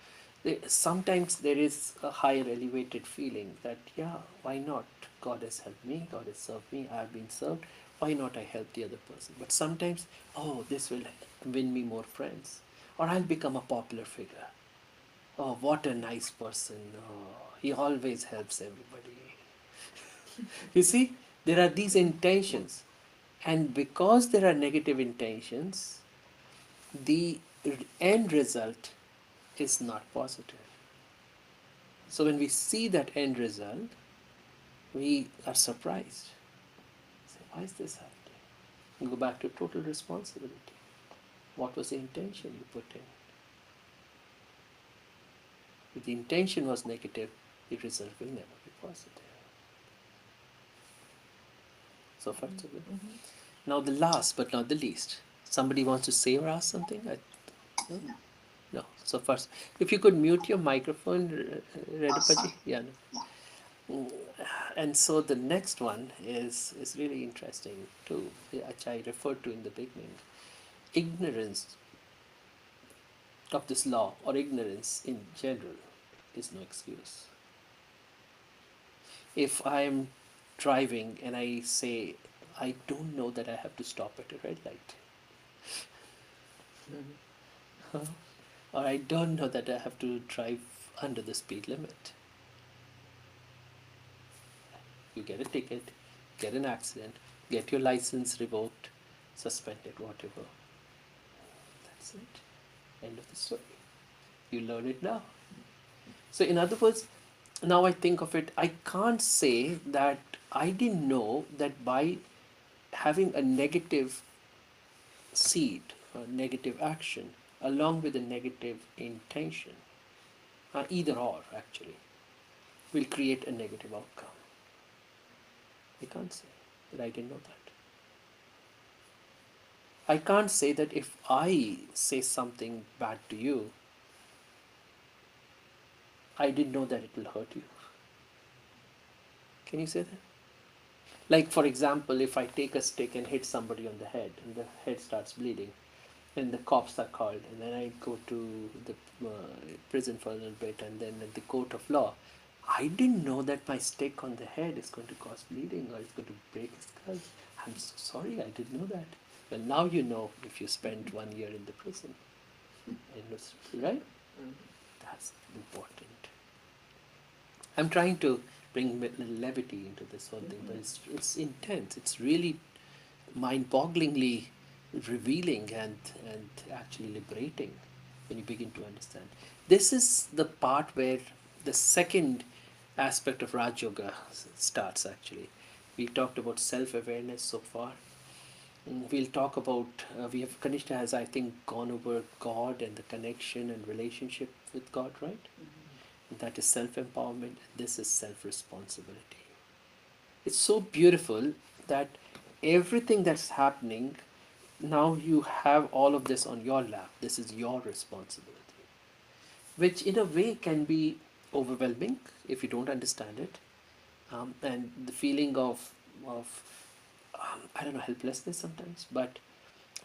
sometimes there is a higher elevated feeling that, yeah, why not? God has helped me, God has served me, I have been served, why not I help the other person? But sometimes, oh, this will win me more friends, or I'll become a popular figure. Oh, what a nice person. Oh, he always helps everybody. You see, there are these intentions, and because there are negative intentions, the end result is not positive. So when we see that end result, we are surprised. Say, why is this happening? We go back to total responsibility. What was the intention you put in? If the intention was negative, the result will never be positive. So far, so good. Now the last but not the least. Somebody wants to say or ask something? No? No. So first, if you could mute your microphone, Redapaji. Yeah. No. And so the next one is really interesting too, which I referred to in the beginning. Ignorance of this law, or ignorance in general, is no excuse. If I am driving and I say, I don't know that I have to stop at a red light, or I don't know that I have to drive under the speed limit, you get a ticket, get an accident, get your license revoked, suspended, whatever. That's it. End of the story. You learn it now. So in other words, now I think of it, I can't say that I didn't know that by having a negative seed, a negative action, along with a negative intention, either or actually, will create a negative outcome. I can't say that I didn't know that. I can't say that if I say something bad to you, I didn't know that it will hurt you. Can you say that? Like, for example, if I take a stick and hit somebody on the head and the head starts bleeding, and the cops are called, and then I go to the prison for a little bit, and then at the court of law, I didn't know that my stick on the head is going to cause bleeding or it's going to break his skull. I'm so sorry, I didn't know that. Well, now you know if you spend 1 year in the prison. Right? That's important. I'm trying to bring levity into this whole thing, but it's intense. It's really mind-bogglingly revealing and actually liberating when you begin to understand. This is the part where the second aspect of Raj Yoga starts actually. We talked about self-awareness so far. We'll talk about, Kanishka has, I think, gone over God and the connection and relationship with God, right? That is self-empowerment. This is self-responsibility. It's so beautiful that everything that's happening, now you have all of this on your lap. This is your responsibility, which in a way can be overwhelming if you don't understand it. And the feeling of I don't know, helplessness sometimes, but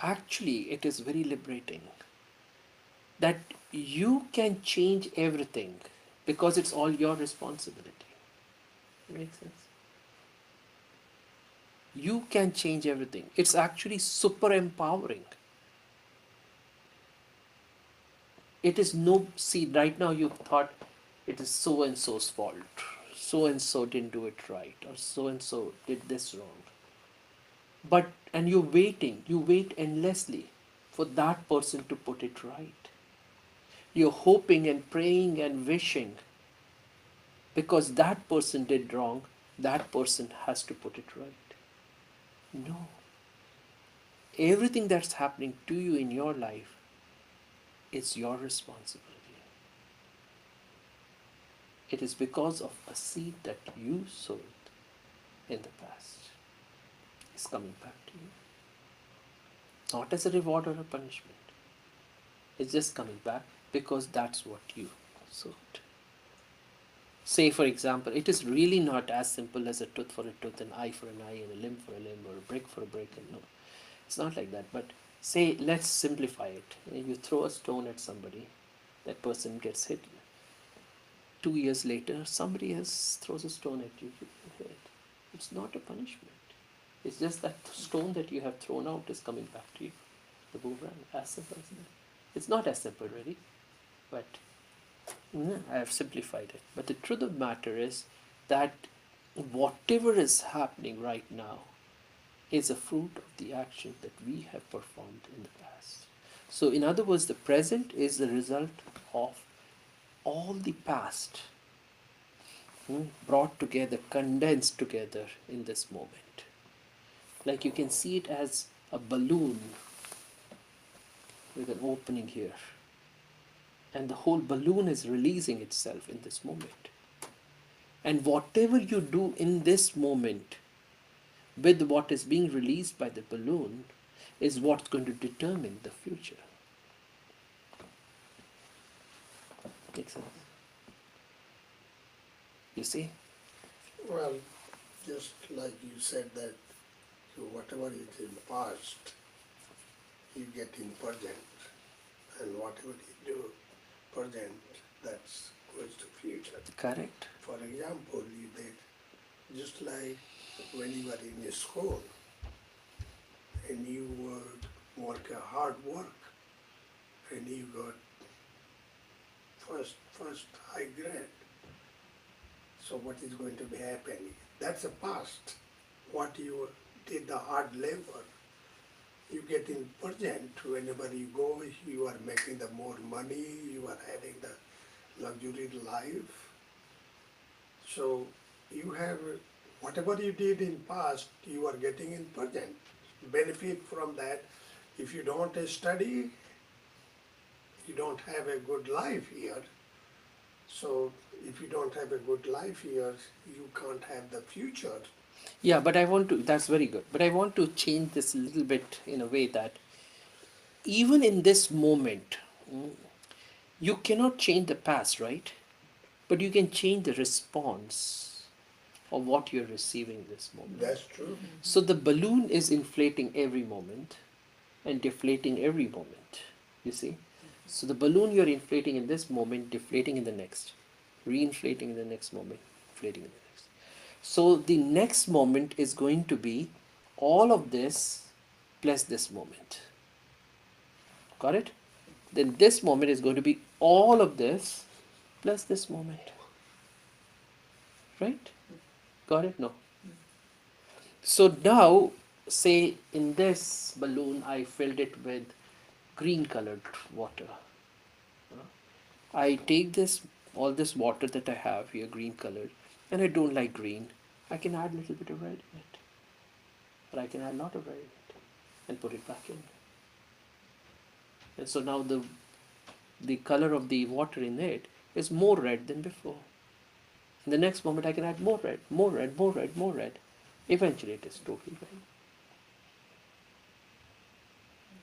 actually it is very liberating that you can change everything because it's all your responsibility. Makes sense? You can change everything. It's actually super empowering. It is no, see, right now you've thought it is so and so's fault. So and so didn't do it right, or so and so did this wrong. But, and you wait endlessly for that person to put it right. You're hoping and praying and wishing because that person did wrong, that person has to put it right. No. Everything that's happening to you in your life is your responsibility. It is because of a seed that you sowed in the past. It's coming back to you. Not as a reward or a punishment. It's just coming back because that's what you sowed. Say, for example, it is really not as simple as a tooth for a tooth, an eye for an eye, and a limb for a limb, or a brick for a brick. And no, it's not like that. But say, let's simplify it. You throw a stone at somebody, that person gets hit. 2 years later, somebody else throws a stone at you, you get hit. It's not a punishment. It's just that stone that you have thrown out is coming back to you. The boomerang, as simple as that. It's not as simple, really, but I have simplified it. But the truth of the matter is that whatever is happening right now is a fruit of the action that we have performed in the past. So, in other words, the present is the result of all the past brought together, condensed together in this moment. Like you can see it as a balloon with an opening here. And the whole balloon is releasing itself in this moment. And whatever you do in this moment with what is being released by the balloon is what's going to determine the future. Makes sense? You see? Well, just like you said that so whatever is in the past, you get in present, and whatever you do present, that's goes to future. Correct. For example, you did just like when you were in school and you would work a hard work and you got first high grade. So what is going to be happening? That's a past. What you did the hard labor. You get in present, whenever you go, you are making the more money, you are having the luxury life. So you have, whatever you did in past, you are getting in present. Benefit from that. If you don't study, you don't have a good life here. So if you don't have a good life here, you can't have the future. Yeah, but I want to, that's very good. But I want to change this a little bit in a way that even in this moment, you cannot change the past, right? But you can change the response of what you're receiving this moment. That's true. So the balloon is inflating every moment, and deflating every moment. You see? So the balloon you're inflating in this moment, deflating in the next, re-inflating in the next moment, inflating in the next. So the next moment is going to be all of this plus this moment. Got it? Then this moment is going to be all of this plus this moment. Right? Got it? No. So now, say in this balloon, I filled it with green colored water. I take this, all this water that I have here, green colored, and I don't like green. I can add a little bit of red in it. Or I can add a lot of red in it and put it back in. And so now the color of the water in it is more red than before. In the next moment I can add more red, more red, more red, more red. Eventually it is totally red.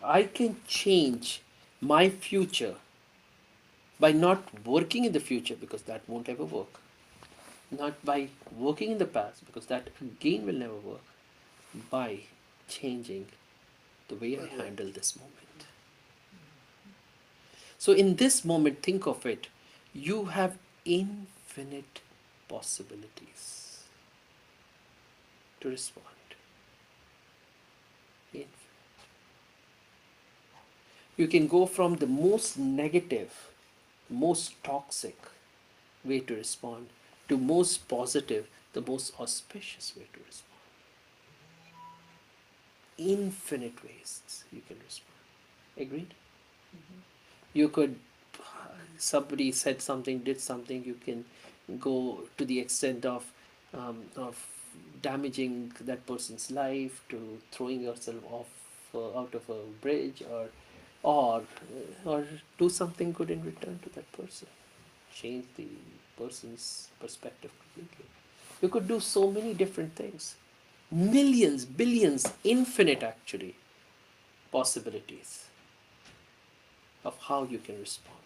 I can change my future by not working in the future, because that won't ever work. Not by working in the past, because that again will never work. By changing the way I handle this moment. So in this moment, think of it, you have infinite possibilities to respond. Infinite. You can go from the most negative, most toxic way to respond to most positive, the most auspicious way to respond. Infinite ways you can respond. Agreed? You could, somebody said something, did something, you can go to the extent of damaging that person's life, to throwing yourself off out of a bridge, or do something good in return to that person, change the person's perspective completely. You could do so many different things, millions, billions, infinite actually possibilities of how you can respond.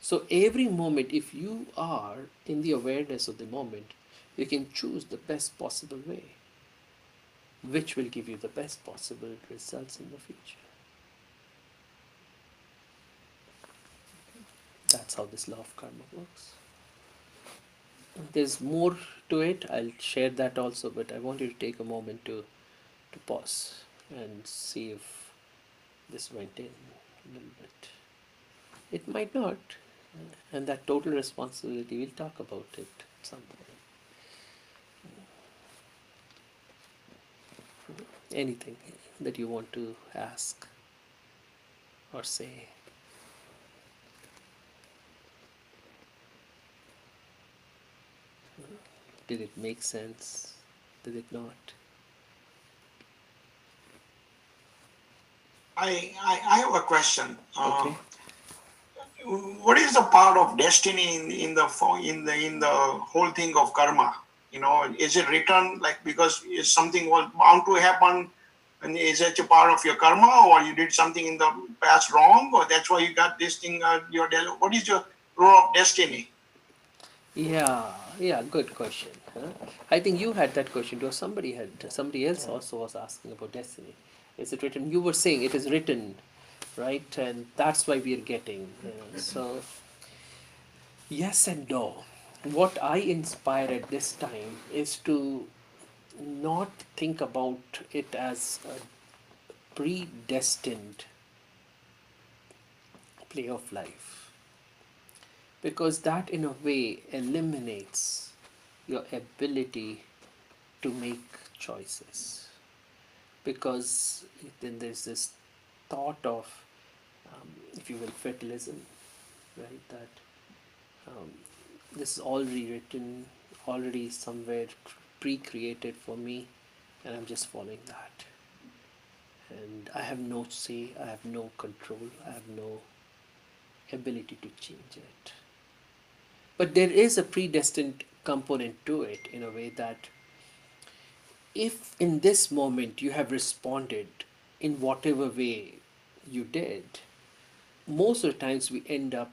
So every moment, if you are in the awareness of the moment, you can choose the best possible way, which will give you the best possible results in the future. That's how this law of karma works. There's more to it. I'll share that also, but I want you to take a moment to pause and see if this went in a little bit. It might not, and that total responsibility, we'll talk about it at some point. Anything that you want to ask or say. Did it make sense? Did it not? I have a question. Okay. What is the part of destiny in the whole thing of karma? You know, is it written, like, because something was bound to happen, and is it a part of your karma, or you did something in the past wrong, or that's why you got this thing? What is your role of destiny? Yeah, good question. Huh? I think you had that question, or somebody else also was asking about destiny. Is it written? You were saying it is written, right? And that's why we are getting. So, yes and no. What I inspire at this time is to not think about it as a predestined play of life, because that in a way eliminates your ability to make choices, because then there's this thought of if you will, fatalism, right? That this is already written, already somewhere pre-created for me, and I'm just following that, and I have no say, I have no control, I have no ability to change it. But there is a predestined component to it, in a way that if in this moment you have responded in whatever way you did, most of the times we end up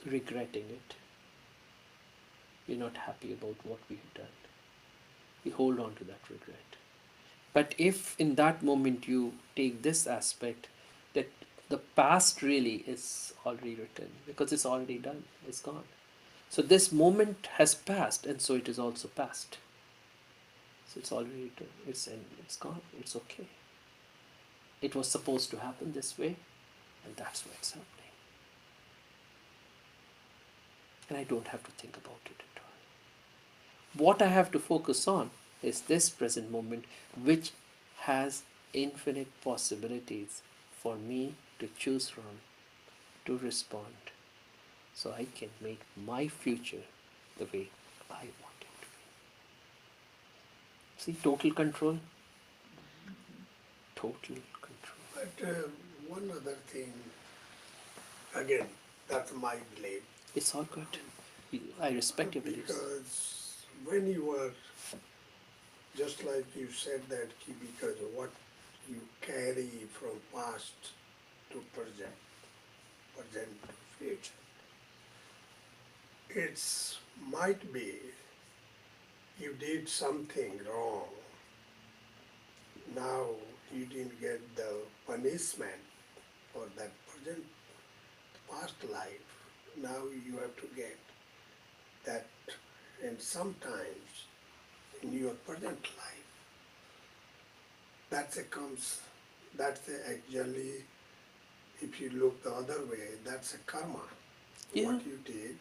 regretting it. We're not happy about what we have done. We hold on to that regret. But if in that moment you take this aspect, that the past really is already written because it's already done, it's gone. So this moment has passed, and so it is also past. So it's already written, it's gone, it's okay. It was supposed to happen this way, and that's why it's happening. And I don't have to think about it at all. What I have to focus on is this present moment, which has infinite possibilities for me to choose from, to respond, so I can make my future the way I want it to be. See, total control. Total control. But one other thing, again, that's my belief. It's all good. I respect your beliefs. Because when you were, just like you said that, because of what you carry from past to present to future, it's might be you did something wrong. Now you didn't get the punishment for that present past life. Now you have to get that, and sometimes in your present life, that's actually, if you look the other way, that's a karma. Yeah. What you did,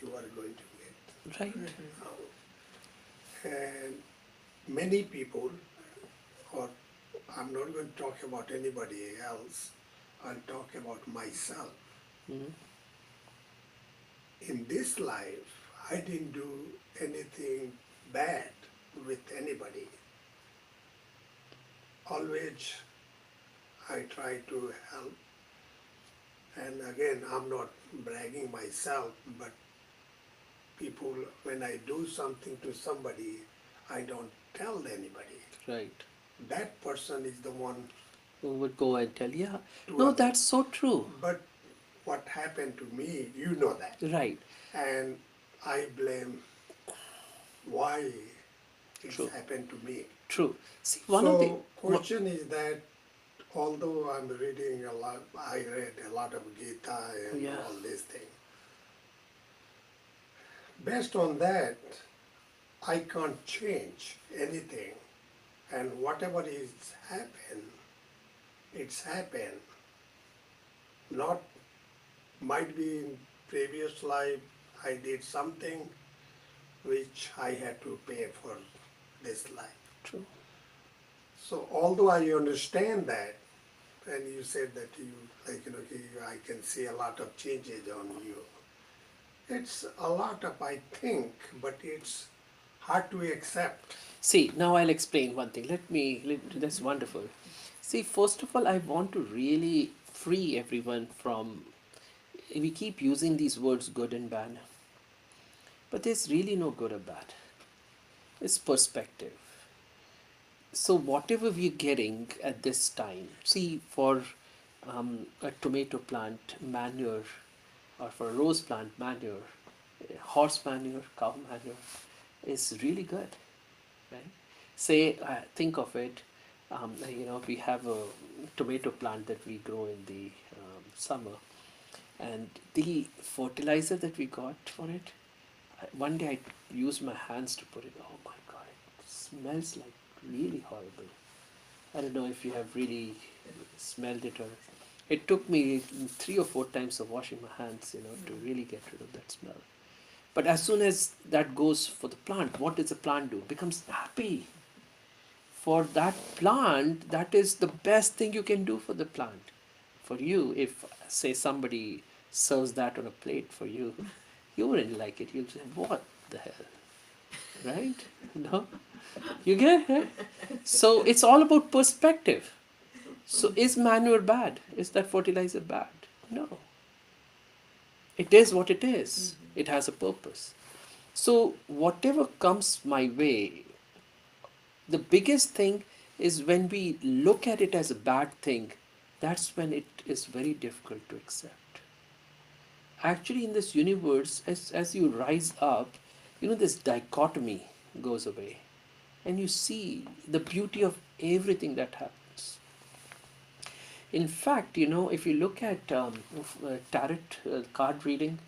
you are going to get. Right. And many people, or I'm not going to talk about anybody else, I'll talk about myself. Mm-hmm. In this life, I didn't do anything bad with anybody. Always I try to help. And again, I'm not bragging myself, but people, when I do something to somebody, I don't tell anybody. Right. That person is the one Who would go and tell, yeah. to No, others. that's so true. But what happened to me, you know that. Right. And I blame why it's True. happened to me. True. See, one of the So question is that although I'm reading a lot, I read a lot of Gita and Yeah. all these things. Based on that, I can't change anything. And whatever is happened, it's happened. Not, might be in previous life I did something which I had to pay for this life. True. So although I understand that, and you said that you, like, I can see a lot of changes on you. It's a lot of, I think, but it's hard to accept. See, now I'll explain one thing. That's wonderful. See, first of all, I want to really free everyone from, we keep using these words good and bad, but there's really no good or bad. It's perspective. So whatever we're getting at this time, see, for a tomato plant manure, or for a rose plant manure, horse manure, cow manure, is really good, right? Say, think of it, we have a tomato plant that we grow in the summer, and the fertilizer that we got for it, one day I used my hands to put it. Oh my God, it smells like really horrible. I don't know if you have really smelled it, or it took me 3 or 4 times of washing my hands, to really get rid of that smell. But as soon as that goes for the plant, what does the plant do? It becomes happy. For that plant, that is the best thing you can do for the plant. For you, if say somebody serves that on a plate for you, you wouldn't like it. You'll say, what the hell? Right? No? You get it? So it's all about perspective. So is manure bad? Is that fertilizer bad? No. It is what it is. It has a purpose. So whatever comes my way, the biggest thing is when we look at it as a bad thing, that's when it is very difficult to accept. Actually, in this universe, as you rise up, this dichotomy goes away. and you see the beauty of everything that happens. In fact, if you look at tarot card reading,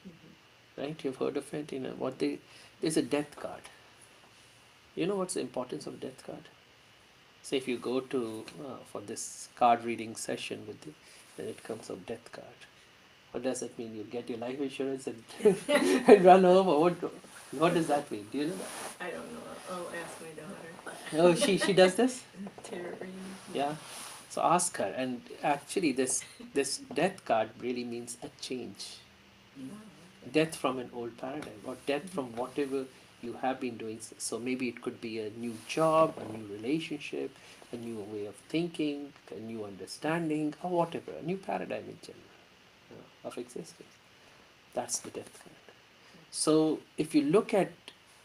right? You've heard of it. There's a death card. You know what's the importance of death card? Say if you go to for this card reading session then it comes of death card. What does that mean? You get your life insurance and, and run over. What does that mean? Do you know that? I don't know. I'll ask my daughter. Oh, she does this? Tarot reading. Yeah. So ask her. And actually, this death card really means a change. Death from an old paradigm, or death from whatever you have been doing. So maybe it could be a new job, a new relationship, a new way of thinking, a new understanding, or whatever, a new paradigm in general of existence. That's the death card. So if you look at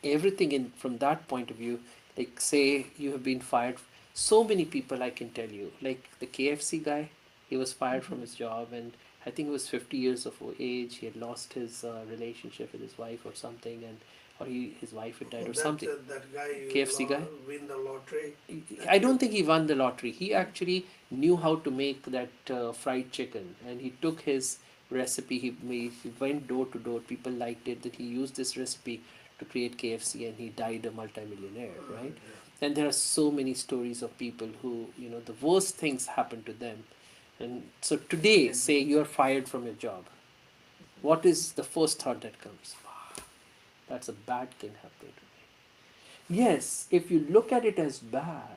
everything from that point of view, like say you have been fired, so many people I can tell you, like the KFC guy, he was fired from his job, and I think he was 50 years of age. He had lost his relationship with his wife or something, or his wife had died or something. That guy KFC guy win the lottery. I don't think he won the lottery. He actually knew how to make that fried chicken, and he took his recipe. He went door to door. People liked it. That he used this recipe to create KFC, and he died a multimillionaire, right? And there are so many stories of people who the worst things happened to them. And so today, say you are fired from your job, what is the first thought that comes? Wow, that's a bad thing happening to me. Yes, if you look at it as bad,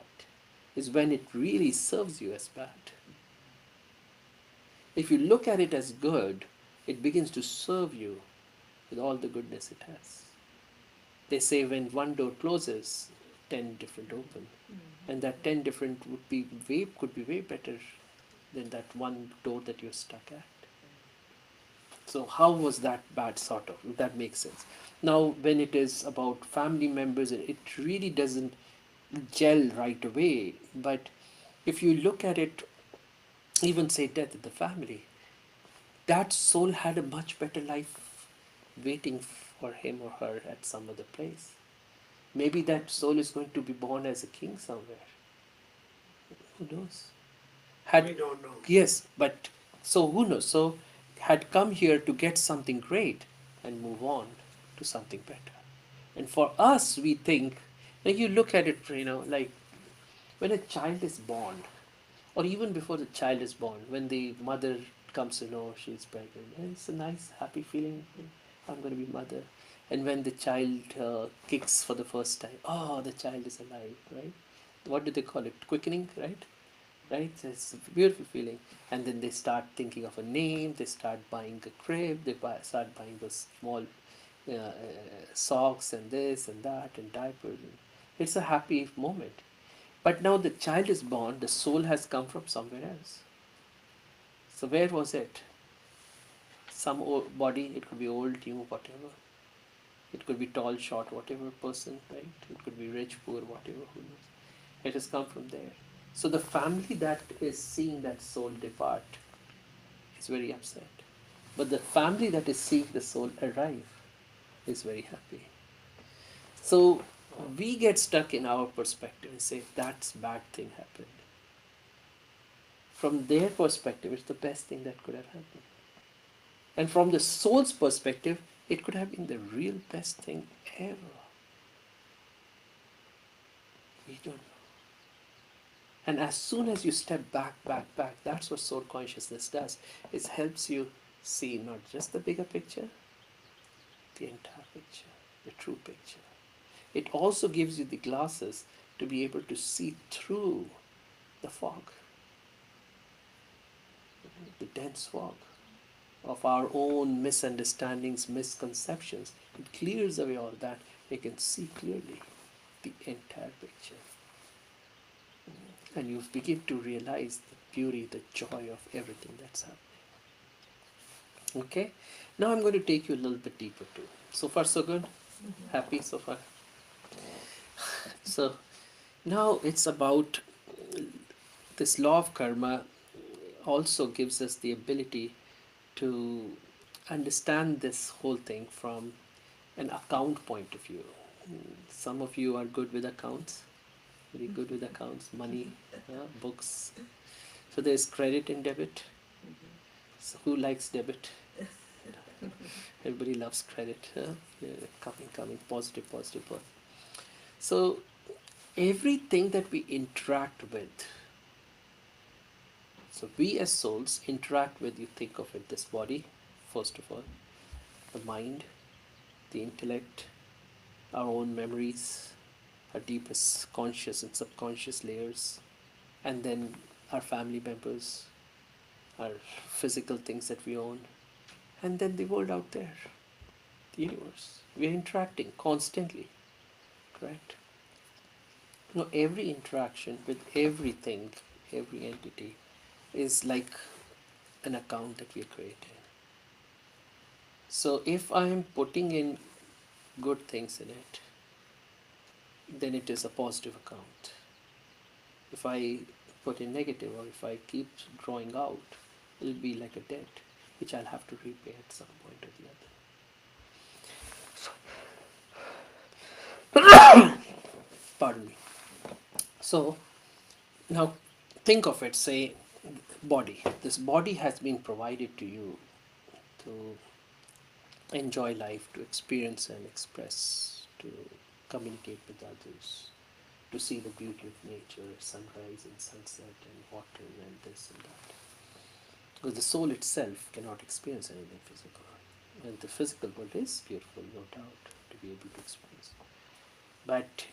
is when it really serves you as bad. If you look at it as good, it begins to serve you with all the goodness it has. They say when one door closes, 10 different open. And that 10 different could be way better than that one door that you're stuck at. So how was that bad, sort of, if that makes sense? Now, when it is about family members, it really doesn't gel right away. But if you look at it, even say death in the family, that soul had a much better life waiting for him or her at some other place. Maybe that soul is going to be born as a king somewhere. Who knows? We don't know. Yes, but so who knows? So had come here to get something great and move on to something better. And for us, we think, like you look at it, like when a child is born, or even before the child is born, when the mother comes to know she's pregnant, it's a nice, happy feeling. I'm going to be mother. And when the child kicks for the first time, oh, the child is alive, right? What do they call it? Quickening, right? Right? So it's a beautiful feeling. And then they start thinking of a name, they start buying a crib, start buying those small socks and this and that and diapers. It's a happy moment. But now the child is born, the soul has come from somewhere else. So where was it? Some old body, it could be old, new, whatever. It could be tall, short, whatever person, right? It could be rich, poor, whatever, who knows. It has come from there. So the family that is seeing that soul depart is very upset. But the family that is seeing the soul arrive is very happy. So we get stuck in our perspective and say, that's bad thing happened. From their perspective, it's the best thing that could have happened. And from the soul's perspective, it could have been the real best thing ever. We don't know. And as soon as you step back, that's what soul consciousness does. It helps you see not just the bigger picture, the entire picture, the true picture. It also gives you the glasses to be able to see through the fog, the dense fog of our own misunderstandings, misconceptions. It clears away all that. You can see clearly the entire picture. And you begin to realize the beauty, the joy of everything that's happening. Okay? Now I'm going to take you a little bit deeper too. So far so good? Happy so far? So now it's about this law of karma also gives us the ability to understand this whole thing from an account point of view. Some of you are good with accounts. Very good with accounts, money, books. So there's credit and debit. So who likes debit? Everybody loves credit. Yeah, coming, positive, positive, positive. So everything that we interact with, so we as souls interact with, you think of it, this body, first of all, the mind, the intellect, our own memories, our deepest conscious and subconscious layers, and then our family members, our physical things that we own, and then the world out there, the universe. We are interacting constantly, correct? You know, every interaction with everything, every entity, is like an account that we are creating. So if I am putting in good things in it, then it is a positive account. If I put in negative, or if I keep drawing out, it will be like a debt, which I'll have to repay at some point or the other. Pardon me. So now think of it, say body. This body has been provided to you to enjoy life, to experience and express, to communicate with others, to see the beauty of nature, sunrise and sunset and water and this and that. Because the soul itself cannot experience anything physical. And the physical world is beautiful, no doubt, to be able to experience. But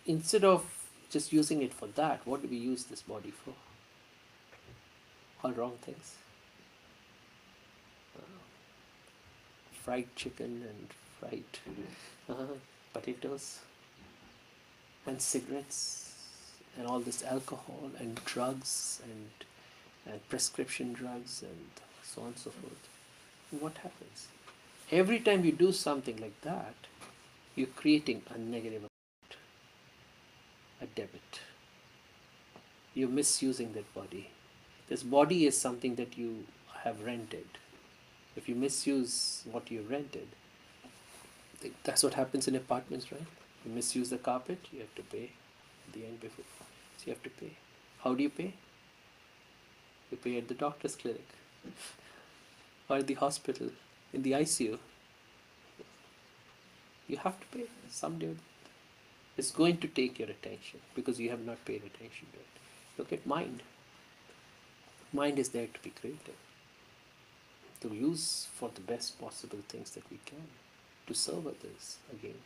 instead of just using it for that, what do we use this body for? All wrong things. Fried chicken and fried potatoes and cigarettes and all this alcohol and drugs and prescription drugs and so on and so forth. And what happens? Every time you do something like that, you're creating a negative account, a debit. You're misusing that body. This body is something that you have rented. If you misuse what you rented, that's what happens in apartments, right? You misuse the carpet, you have to pay at the end before. So you have to pay. How do you pay? You pay at the doctor's clinic or at the hospital, in the ICU. You have to pay someday. It's going to take your attention because you have not paid attention to it. Look at mind. Mind is there to be created, to use for the best possible things that we can, to serve others again.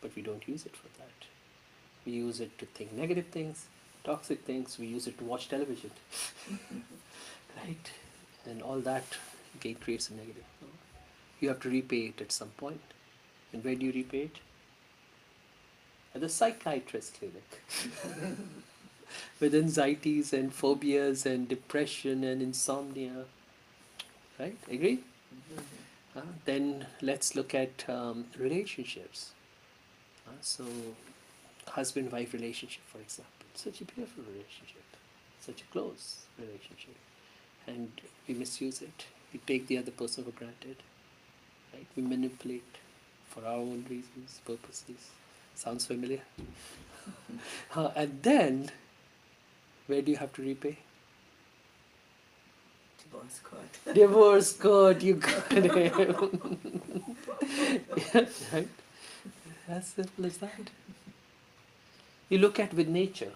But we don't use it for that. We use it to think negative things, toxic things. We use it to watch television, right? And all that again creates a negative. You have to repay it at some point. And where do you repay it? At the psychiatrist clinic. With anxieties and phobias and depression and insomnia. Right? Agree? Then let's look at relationships. So, husband-wife relationship, for example. Such a beautiful relationship. Such a close relationship. And we misuse it. We take the other person for granted. Right? We manipulate for our own reasons, purposes. Sounds familiar? And then, where do you have to repay? Divorce court. Divorce court, you got it. Yeah, right? As simple as that. You look at with nature.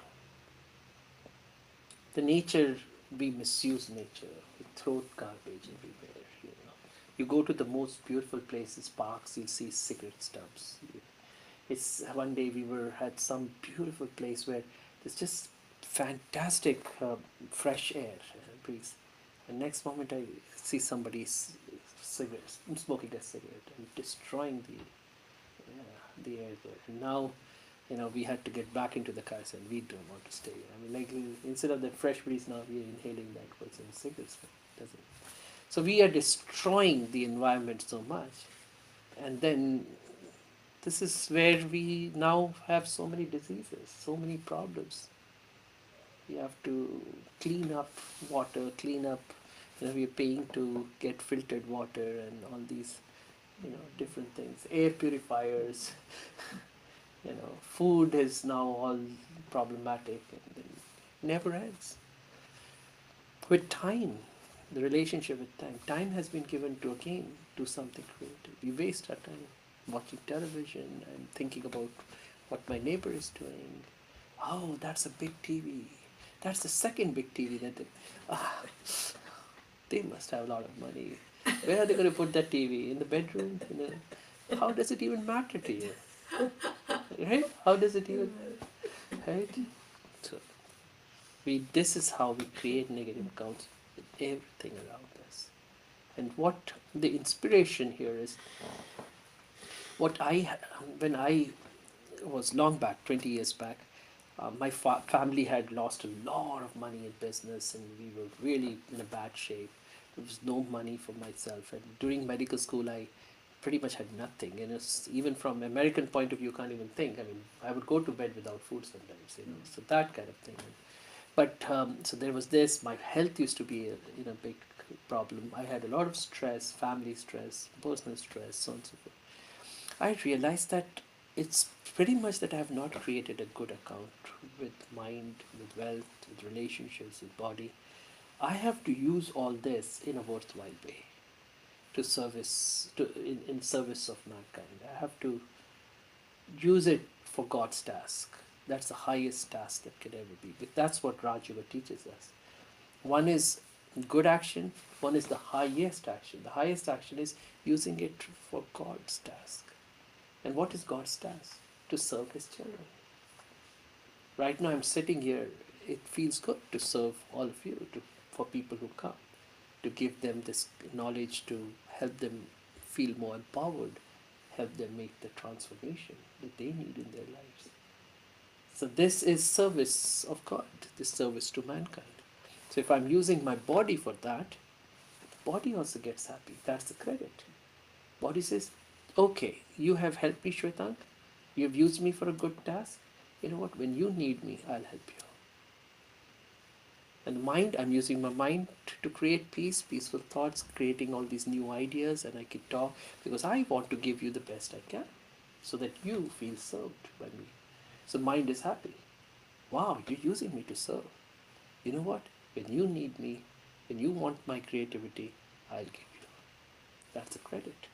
The nature, we misuse nature. We throw garbage everywhere. You go to the most beautiful places, parks, you'll see cigarette stubs. It's one day we had some beautiful place where there's just fantastic fresh air, breeze. And next moment I see somebody's cigarette, smoking a cigarette and destroying the air there. And now, we had to get back into the cars and we don't want to stay. I mean, like instead of that fresh breeze, now we are inhaling that person cigarettes. Doesn't. So we are destroying the environment so much, and then this is where we now have so many diseases, so many problems. We have to clean up water, clean up. We are paying to get filtered water and all these, different things. Air purifiers. Food is now all problematic and it never ends. With time, the relationship with time has been given to again do something creative. We waste our time watching television and thinking about what my neighbor is doing. Oh, that's a big TV. That's the second big TV that they must have a lot of money. Where are they going to put that TV? In the bedroom? How does it even matter to you? Right? How does it even? Right? So this is how we create negative accounts with everything around us. And what the inspiration here is, when I was long back, 20 years back, my family had lost a lot of money in business and we were really in a bad shape. There was no money for myself. And during medical school, I pretty much had nothing. And even from American point of view, you can't even think. I mean, I would go to bed without food sometimes, so that kind of thing. But so there was this. My health used to be a big problem. I had a lot of stress, family stress, personal stress, so on and so forth. I realized that it's pretty much that I have not created a good account with mind, with wealth, with relationships, with body. I have to use all this in a worthwhile way to in service of mankind. I have to use it for God's task. That's the highest task that can ever be. But that's what Raj Yoga teaches us. One is good action, one is the highest action. The highest action is using it for God's task. And what is God's task? To serve His children. Right now I'm sitting here, it feels good to serve all of you, for people who come, to give them this knowledge, to help them feel more empowered, help them make the transformation that they need in their lives. So this is service of God, this service to mankind. So if I'm using my body for that, the body also gets happy. That's the credit. Body says, okay, you have helped me, Shwetank. You have used me for a good task. You know what? When you need me, I'll help you. And mind, I'm using my mind to create peace, peaceful thoughts, creating all these new ideas, and I can talk because I want to give you the best I can so that you feel served by me. So mind is happy. Wow, you're using me to serve. You know what? When you need me, when you want my creativity, I'll give you. That's a credit.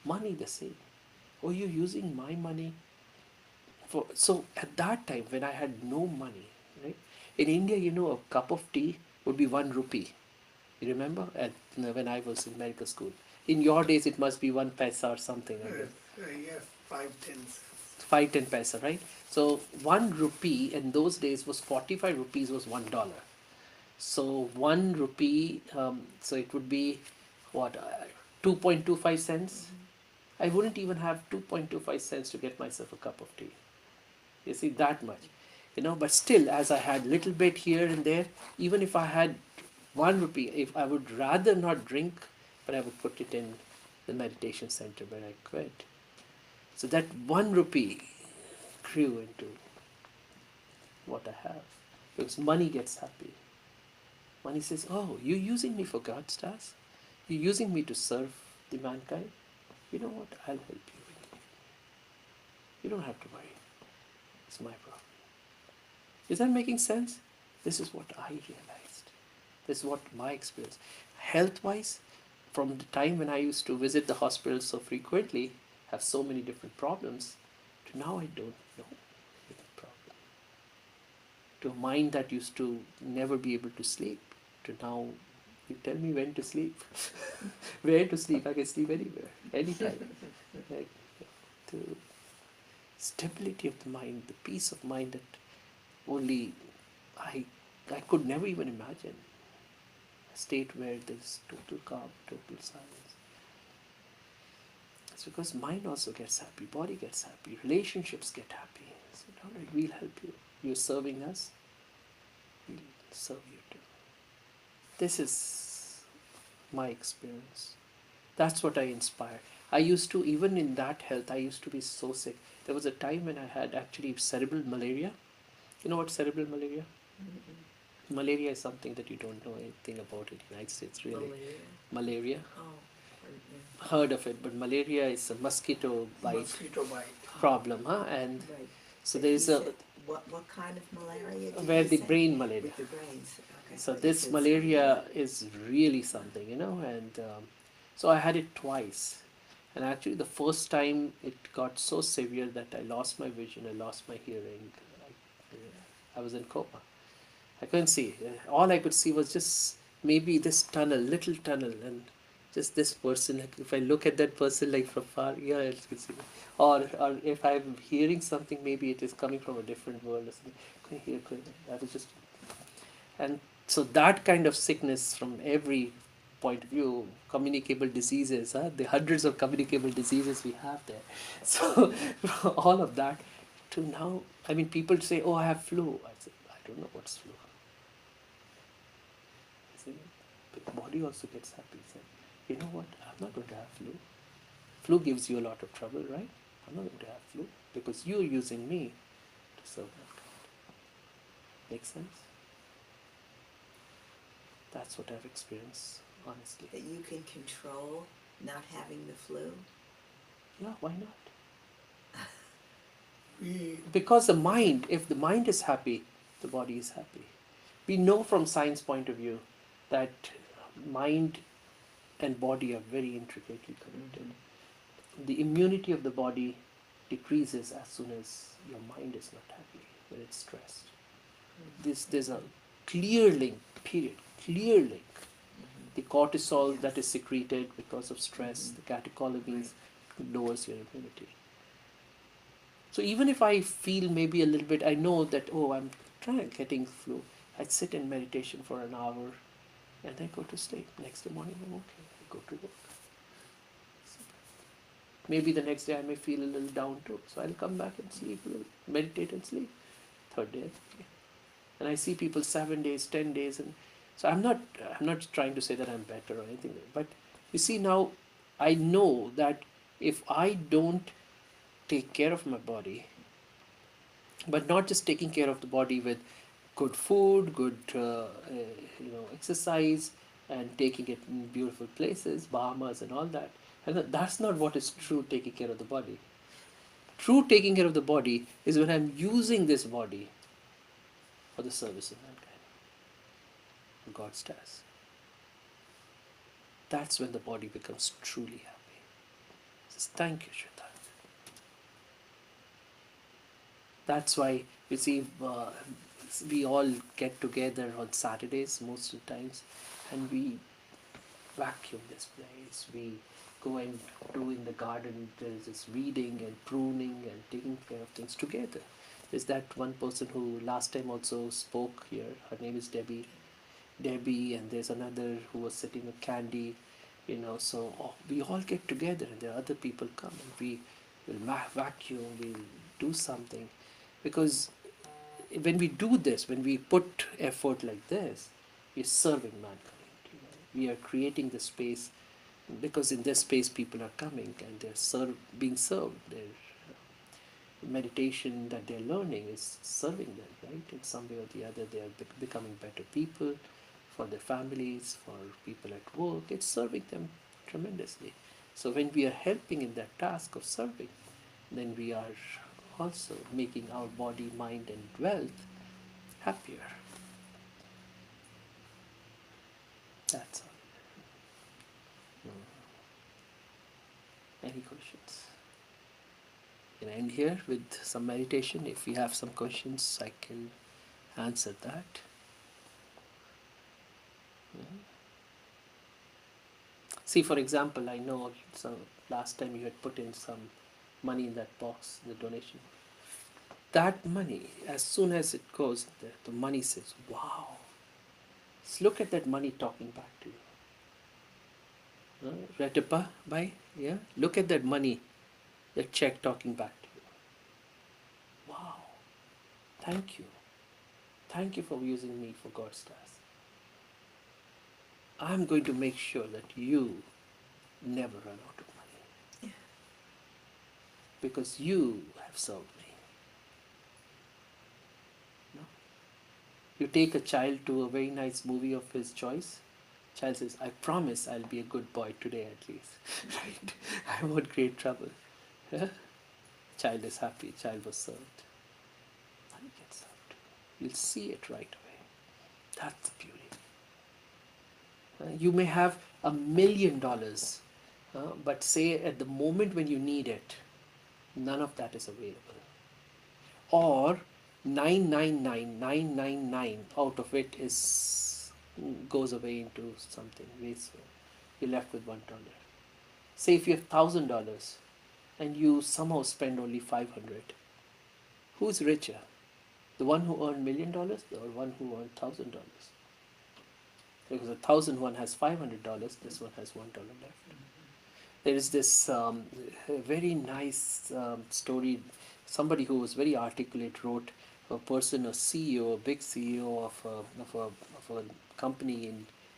Money the same. Oh, you're using my money for. So at that time when I had no money, right? In India, a cup of tea would be 1 rupee. You remember? When I was in medical school. In your days, it must be 1 paisa or something. Yeah, 5 10 cents. 5-10 paisa, right? So 1 rupee in those days was 45 rupees was $1. So 1 rupee, so it would be what, 2.25 cents. I wouldn't even have 2.25 cents to get myself a cup of tea. You see, that much. But still, as I had little bit here and there, even if I had 1 rupee, if I would rather not drink, but I would put it in the meditation center where I quit. So that 1 rupee grew into what I have. Because money gets happy. Money says, oh, you're using me for God's task? You're using me to serve the mankind? You know what? I'll help you. You don't have to worry. It's my problem. Is that making sense? This is what I realized. This is what my experience. Health-wise, from the time when I used to visit the hospital so frequently, have so many different problems, to now I don't know any problem. To a mind that used to never be able to sleep, to now you tell me when to sleep. Where to sleep? I can sleep anywhere, anytime. Like, to stability of the mind, the peace of mind that only I could never even imagine. A state where there's total calm, total silence. It's because mind also gets happy, body gets happy, relationships get happy. So, all right, we'll help you. You're serving us, we'll serve you too. This is my experience. That's what I inspire. I used to, even in that health, I used to be so sick. There was a time when I had actually cerebral malaria. You know what cerebral malaria? Malaria is something that you don't know anything about in the United States, really. Malaria? Malaria. Oh. heard of it, but malaria is a mosquito bite Mosquito bite. problem, huh? And Right. so But there he is a said, what kind of malaria did where you the say? brain malaria. With the brains, okay. So But he this said malaria is really something, and so I had it twice. And actually, the first time it got so severe that I lost my vision, I lost my hearing. I was in coma. I couldn't see. All I could see was just maybe this tunnel, little tunnel, and just this person. Like if I look at that person like from far, yeah, I could see. Or if I'm hearing something, maybe it is coming from a different world or something. Couldn't hear. I was just, and so that kind of sickness from every point of view, communicable diseases, the hundreds of communicable diseases we have there. So all of that to now, I mean, people say, "Oh, I have flu." I say, "I don't know what's flu." I say, the body also gets happy. Say, you know what? I'm not going to have flu. Flu gives you a lot of trouble, right? I'm not going to have flu because you're using me to serve mankind. Make sense? That's what I've experienced, honestly. that you can control not having the flu? Yeah, why not? We, Because the mind, if the mind is happy, the body is happy. We know from science point of view that mind and body are very intricately connected. The immunity of the body decreases as soon as your mind is not happy, when it's stressed. There's a clear link, period, clear link. The cortisol Yes. that is secreted because of stress, the catecholamines, lowers your immunity. So even if I feel maybe a little bit, I know that, oh, I'm getting flu. I sit in meditation for an hour and I go to sleep. Next day morning, I'm okay. I go to work. Maybe the next day I may feel a little down too. So I'll come back and sleep a little, meditate and sleep. Third day, okay. And I see people 7 days, 10 days, and so I'm not trying to say that I'm better or anything. But you see now, I know that if I don't take care of my body, but not just taking care of the body with good food, good exercise, and taking it in beautiful places, Bahamas and all that. And that's not what is true taking care of the body. True taking care of the body is when I'm using this body for the service of mankind, for God's task. That's when the body becomes truly happy. It says, thank you, Shraddha. That's why you see we all get together on Saturdays most of the times, and we vacuum this place. We go and do in the garden. There's this weeding and pruning and taking care of things together. There's that one person who last time also spoke here. Her name is Debbie. And there's another who was sitting with Candy. So we all get together, and there are other people come, and we will vacuum. We'll do something, because when we do this, when we put effort like this, we're serving mankind. We are creating the space, because in this space people are coming and they're being served. Their meditation that they're learning is serving them, right? In some way or the other, they are becoming better people for their families, for people at work. It's serving them tremendously. So when we are helping in that task of serving, then we are also making our body, mind, and wealth happier. That's all. Any questions? Can I end here with some meditation? If you have some questions, I can answer that. See, for example, I know last time you had put in some money in that box, the donation. That money, as soon as it goes there, the money says, wow. Just look at that money talking back to you. Ratapa, bye? Yeah? Look at that money, the check talking back to you. Wow. Thank you. Thank you for using me for God's task. I'm going to make sure that you never run out of money. Yeah. Because you have served me. No? You take a child to a very nice movie of his choice, Child says, I promise I'll be a good boy today at least. Right? I won't create trouble. Yeah? Child is happy, child was served. Money gets served. You'll see it right away. That's the beauty. You may have $1 million, but say at the moment when you need it, none of that is available. Or 999,999 out of it is goes away into something wasteful. You're left with $1. Say if you have $1,000 and you somehow spend only 500, who's richer? The one who earned $1,000,000 or one who earned $1,000? Because 1,000 has $500, this one has $1 left. There is this very nice story. Somebody who was very articulate wrote a person, a CEO, a big CEO of a company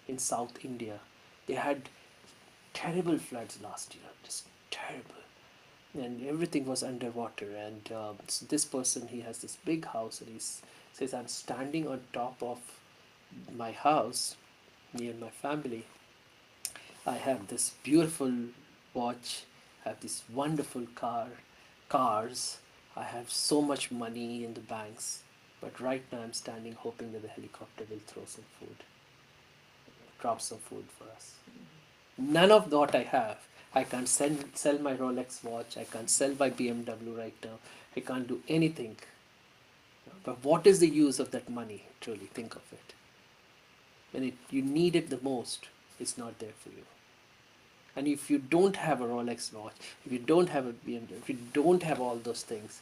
in South India. They had terrible floods last year, just terrible, and everything was underwater. And so this person, he has this big house, and he says, "I'm standing on top of my house, me and my family. I have this beautiful watch, I have this wonderful cars, I have so much money in the banks, but right now I'm standing hoping that the helicopter will throw some food, drop some food for us. None of what I have. I can't sell my Rolex watch, I can't sell my BMW right now, I can't do anything. But what is the use of that money, truly? Think of it. When you need it the most, it's not there for you. And if you don't have a Rolex watch, if you don't have a BMW, if you don't have all those things,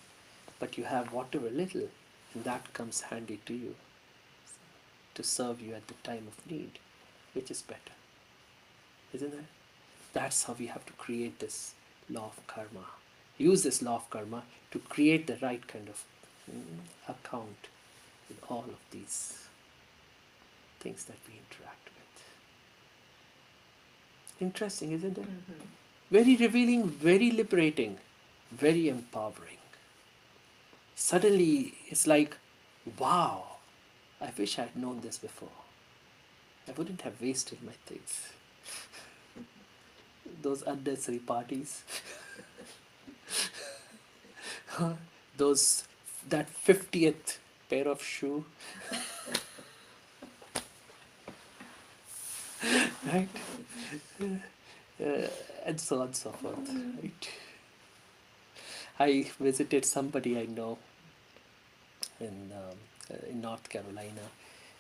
but you have whatever little, and that comes handy to you to serve you at the time of need, which is better. Isn't it? That's how we have to create this law of karma. Use this law of karma to create the right kind of account with all of these things that we interact with. Interesting, isn't it? Mm-hmm. Very revealing, very liberating, very empowering. Suddenly, it's like, wow, I wish I had known this before. I wouldn't have wasted my things. Those unnecessary parties. That 50th pair of shoe. Right? And so on and so forth. Right? I visited somebody I know in North Carolina,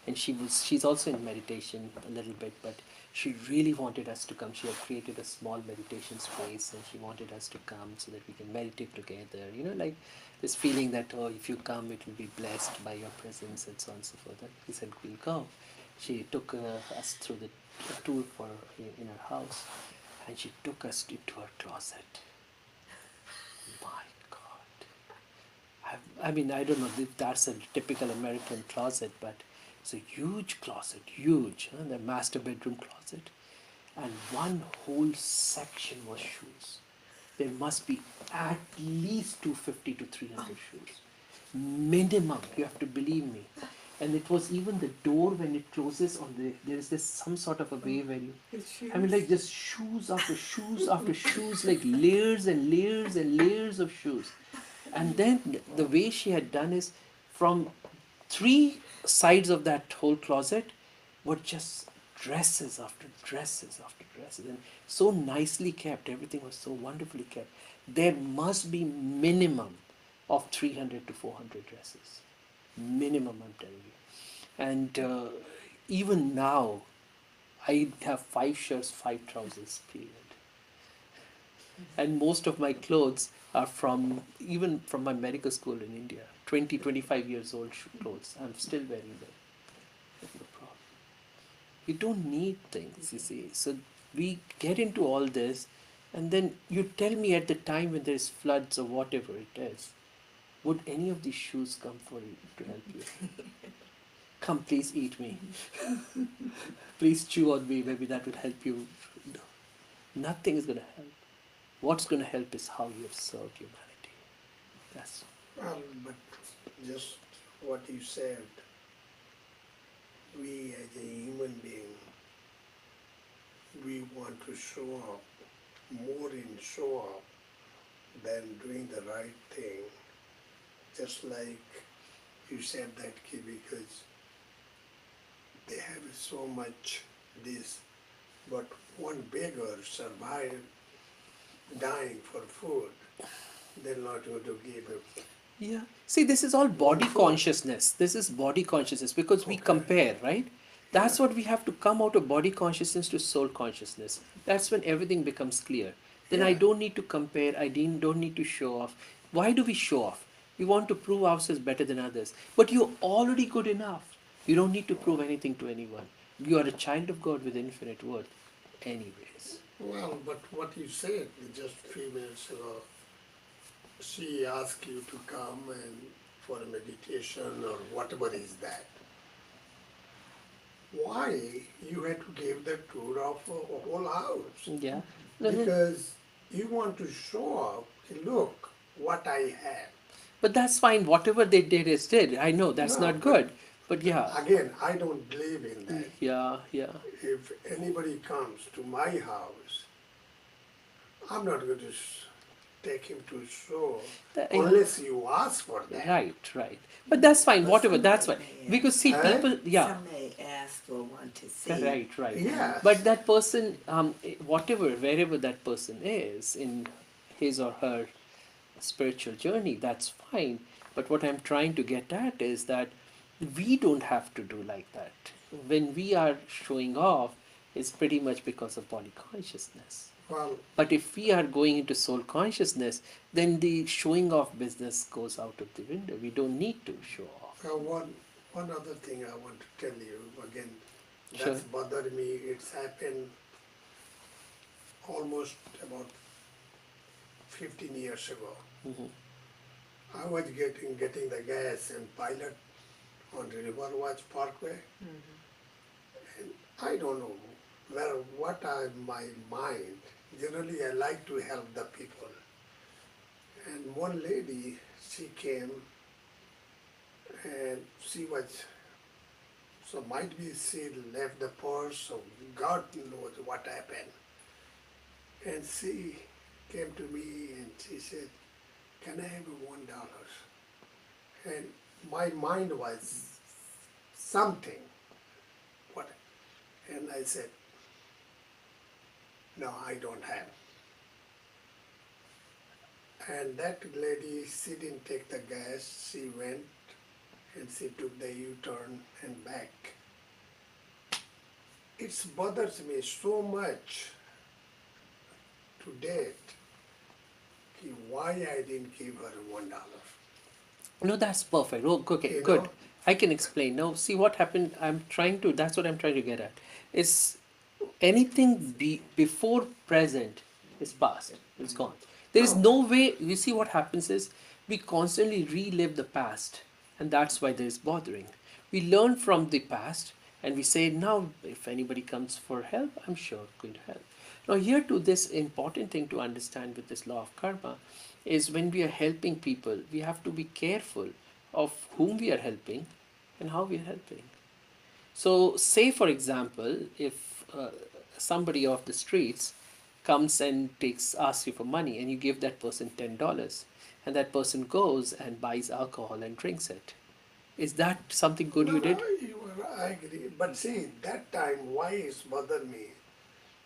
and she's also in meditation a little bit, but she really wanted us to come. She had created a small meditation space, and she wanted us to come so that we can meditate together. You know, like this feeling that, oh, if you come, it will be blessed by your presence, and so on and so forth. And we said, we'll go. She took us through the tour in her house, and she took us into her closet. My God. I mean, I don't know if that's a typical American closet, but it's a huge closet, huge, the master bedroom closet. And one whole section was shoes. There must be at least 250 to 300 shoes. Minimum, you have to believe me. And it was even the door when it closes there is this some sort of a way where you, I mean, like just shoes after shoes after shoes, like layers and layers and layers of shoes. And then the way she had done is from 3 sides of that whole closet were just dresses after dresses after dresses, and so nicely kept. Everything was so wonderfully kept. There must be minimum of 300 to 400 dresses. Minimum, I'm telling you. And even now, I have 5 shirts, 5 trousers, period. And most of my clothes are even from my medical school in India. 20, 25 years old clothes. I'm still wearing them. That's the problem. You don't need things, you see. So we get into all this, and then you tell me at the time when there's floods or whatever it is, would any of these shoes come for you to help you? Come, please eat me. Please chew on me. Maybe that would help you. No. Nothing is going to help. What's going to help is how you have served humanity. That's well, but just what you said, we as a human being we want to show up, more in show up than doing the right thing. Just like you said that kid, because they have so much this, but one beggar survived dying for food. They're not going to give him. Yeah. See, this is all body One food. consciousness. This is body consciousness because we Okay. compare, right? That's Yeah. what we have to come out of body consciousness to soul consciousness. That's when everything becomes clear. Then I Yeah. don't need to compare, don't need to show off. Why do we show off? We want to prove ourselves better than others. But you're already good enough. You don't need to prove anything to anyone. You are a child of God with infinite worth, anyways. Well, but what you said just a few minutes ago, she asked you to come and for a meditation or whatever is that. Why you had to give the tour of a whole house? Yeah. No, no. Because you want to show up, look what I have. But that's fine. Whatever they did is did. I know that's No, not good. But yeah. Again, I don't believe in that. Yeah, yeah. If anybody comes to my house, I'm not going to take him to show That- unless you ask for that. Right, right. But that's fine. But Whatever. That's fine. somebody may Because see, ask. people. Yeah. Some may ask or want to see. Right, right. Yes. But that person, whatever, wherever that person is in his or her spiritual journey, that's fine. But what I'm trying to get at is that we don't have to do like that. When we are showing off, it's pretty much because of body consciousness. Well, But if we are going into soul consciousness, then the showing off business goes out of the window. We don't need to show off. one other thing I want to tell you, again, that's Sure. bothered me. It's happened almost about 15 years ago. Mhm. I was getting the gas and pilot on the Riverwatch Parkway. And I don't know what are my mind. Generally, I like to help the people. And one lady, she came and she was, so might be she left the purse, so God knows what happened. And she came to me and she said, "Can I have $1?" And my mind was something. What? And I said, "No, I don't have." And that lady, she didn't take the gas. She went and she took the U-turn and back. It bothers me so much to date why I didn't give her $1. No, that's perfect. Oh, okay, You good. know? I can explain. Now, see what happened. That's what I'm trying to get at. Is anything before present is past. It's gone. There is no way. You see what happens is we constantly relive the past, and that's why there is bothering. We learn from the past, and we say now, if anybody comes for help, I'm sure going to help. Now, here to this important thing to understand with this law of karma is when we are helping people, we have to be careful of whom we are helping and how we are helping. So, say for example, if somebody off the streets comes and asks you for money, and you give that person $10, and that person goes and buys alcohol and drinks it, is that something good you did? I agree. But see, that time, why it's bothered me?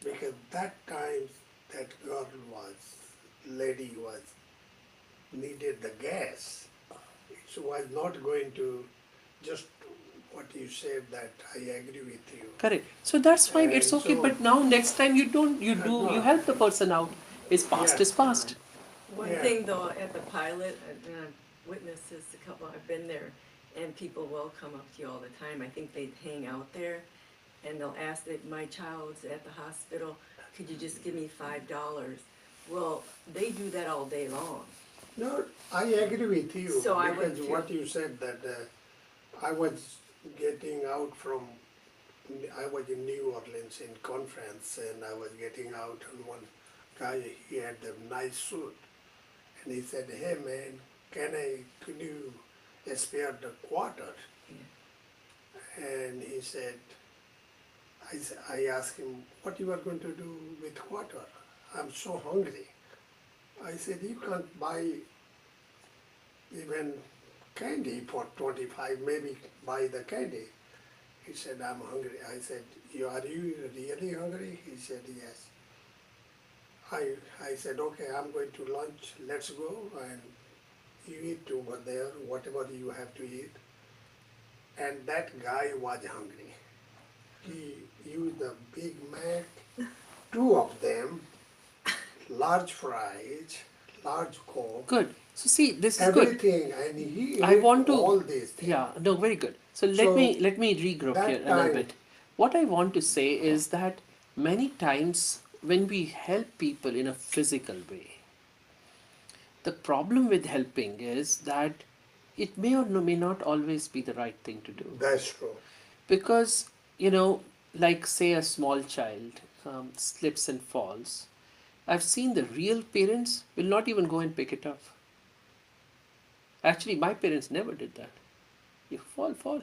Because that time, that lady needed the gas. It was not going to just what you said, that I agree with you. Correct. So that's fine. It's And okay. so- But now next time you don't. You do. You help the person out. It's past Yeah. is past. One Yeah. thing though, at the pilot, I've witnessed this a couple, I've been there, and people will come up to you all the time. I think they hang out there, and they'll ask that my child's at the hospital, could you just give me $5? Well, they do that all day long. No, I agree with you. So I would because feel- what you said that I was getting out from, I was in New Orleans in conference, and I was getting out, and one guy, he had a nice suit, and he said, "Hey man, can you spare the quarter?" And he said, I asked him, what you are going to do with water? I'm so hungry. I said, you can't buy even candy for 25, maybe buy the candy. He said, I'm hungry. I said, are you really hungry? He said, yes. I said, okay, I'm going to lunch, let's go and you eat over there, whatever you have to eat. And that guy was hungry. He used a Big Mac, two of them, large fries, large Coke. Good. So see, this is everything, good. And he I ate want to, all these things. yeah, no, very good. So So let me regroup here a little bit. What I want to say is that many times when we help people in a physical way, the problem with helping is that it may or may not always be the right thing to do. That's true. Because, like say a small child slips and falls, I've seen the real parents will not even go and pick it up. Actually, my parents never did that. You fall, fall.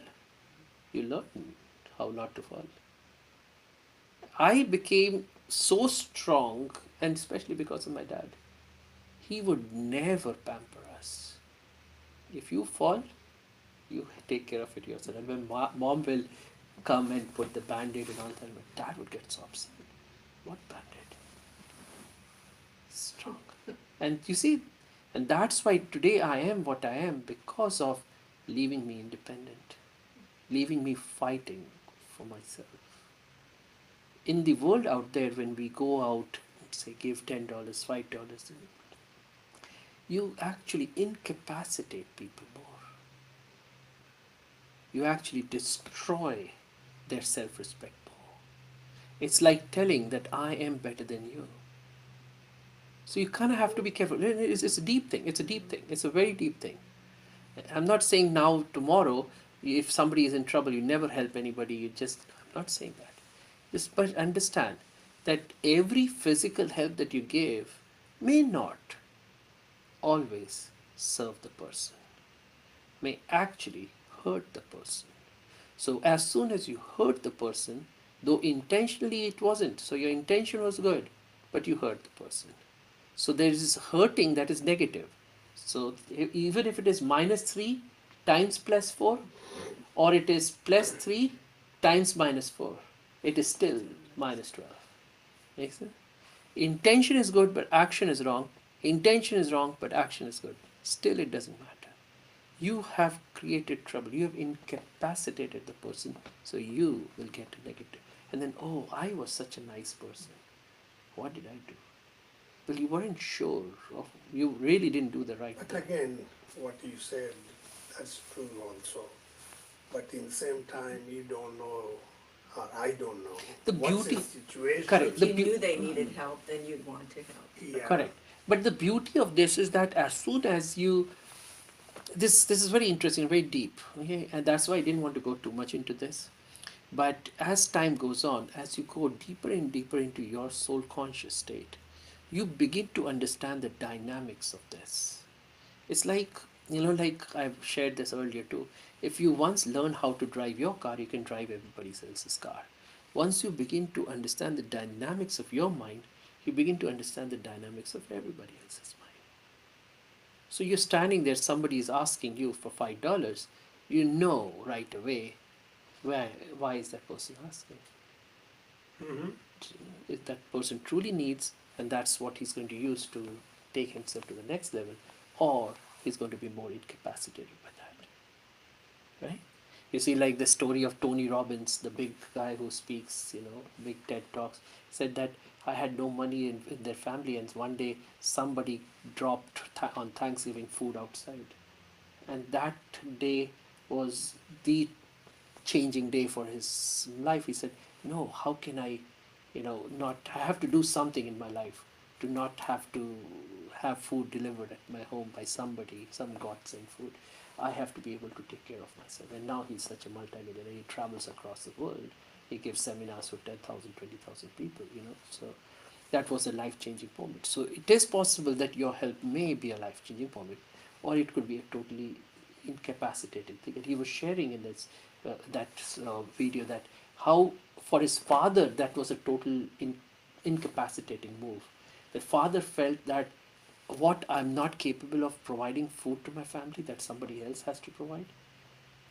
You learn how not to fall. I became so strong, and especially because of my dad. He would never pamper us. If you fall, you take care of it yourself. And when mom will come and put the band-aid and all that, but dad would get so upset. What band-aid? Strong. And you see, and that's why today I am what I am, because of leaving me independent, leaving me fighting for myself. In the world out there, when we go out, say give $10, $5, you actually incapacitate people more. You actually destroy their self-respect more. It's like telling that I am better than you. So you kind of have to be careful. It's a deep thing. It's a deep thing. It's a very deep thing. I'm not saying now, tomorrow, if somebody is in trouble, you never help anybody. I'm not saying that. Just but understand that every physical help that you give may not always serve the person, may actually hurt the person. So as soon as you hurt the person, though intentionally it wasn't, so your intention was good, but you hurt the person. So there is hurting that is negative. So even if it is -3 times +4, or it is +3 times -4, it is still -12. Makes sense? Intention is good, but action is wrong. Intention is wrong, but action is good. Still, it doesn't matter. You have created trouble. You have incapacitated the person, so you will get a negative. And then, oh, I was such a nice person. What did I do? Well, you weren't sure of, you really didn't do the right But thing. again, what you said, that's true also. But in the same time, you don't know, or I don't know, The what's beauty, the situation. correct. If you knew they needed help, then you'd want to help. Yeah. Correct. But the beauty of this is that as soon as you, this is very interesting, very deep, okay, and that's why I didn't want to go too much into this. But as time goes on, as you go deeper and deeper into your soul conscious state, you begin to understand the dynamics of this. It's like, like I've shared this earlier too. If you once learn how to drive your car, you can drive everybody else's car. Once you begin to understand the dynamics of your mind, you begin to understand the dynamics of everybody else's mind. So you're standing there, somebody is asking you for $5, you know right away why is that person asking? Mm-hmm. If that person truly needs, and that's what he's going to use to take himself to the next level, or he's going to be more incapacitated by that. Right? You see, like the story of Tony Robbins, the big guy who speaks, big TED Talks, said that I had no money in their family, and one day somebody dropped on Thanksgiving food outside. And that day was the changing day for his life. He said, no, how can I, I have to do something in my life to not have to have food delivered at my home by somebody, some God sent food. I have to be able to take care of myself. And now he's such a multimillionaire. He travels across the world. He gives seminars for 10,000, 20,000 people, So that was a life-changing moment. So it is possible that your help may be a life-changing moment, or it could be a totally incapacitated thing. And he was sharing in this, that video that How for his father that was a total incapacitating move. The father felt that what I'm not capable of providing food to my family, that somebody else has to provide.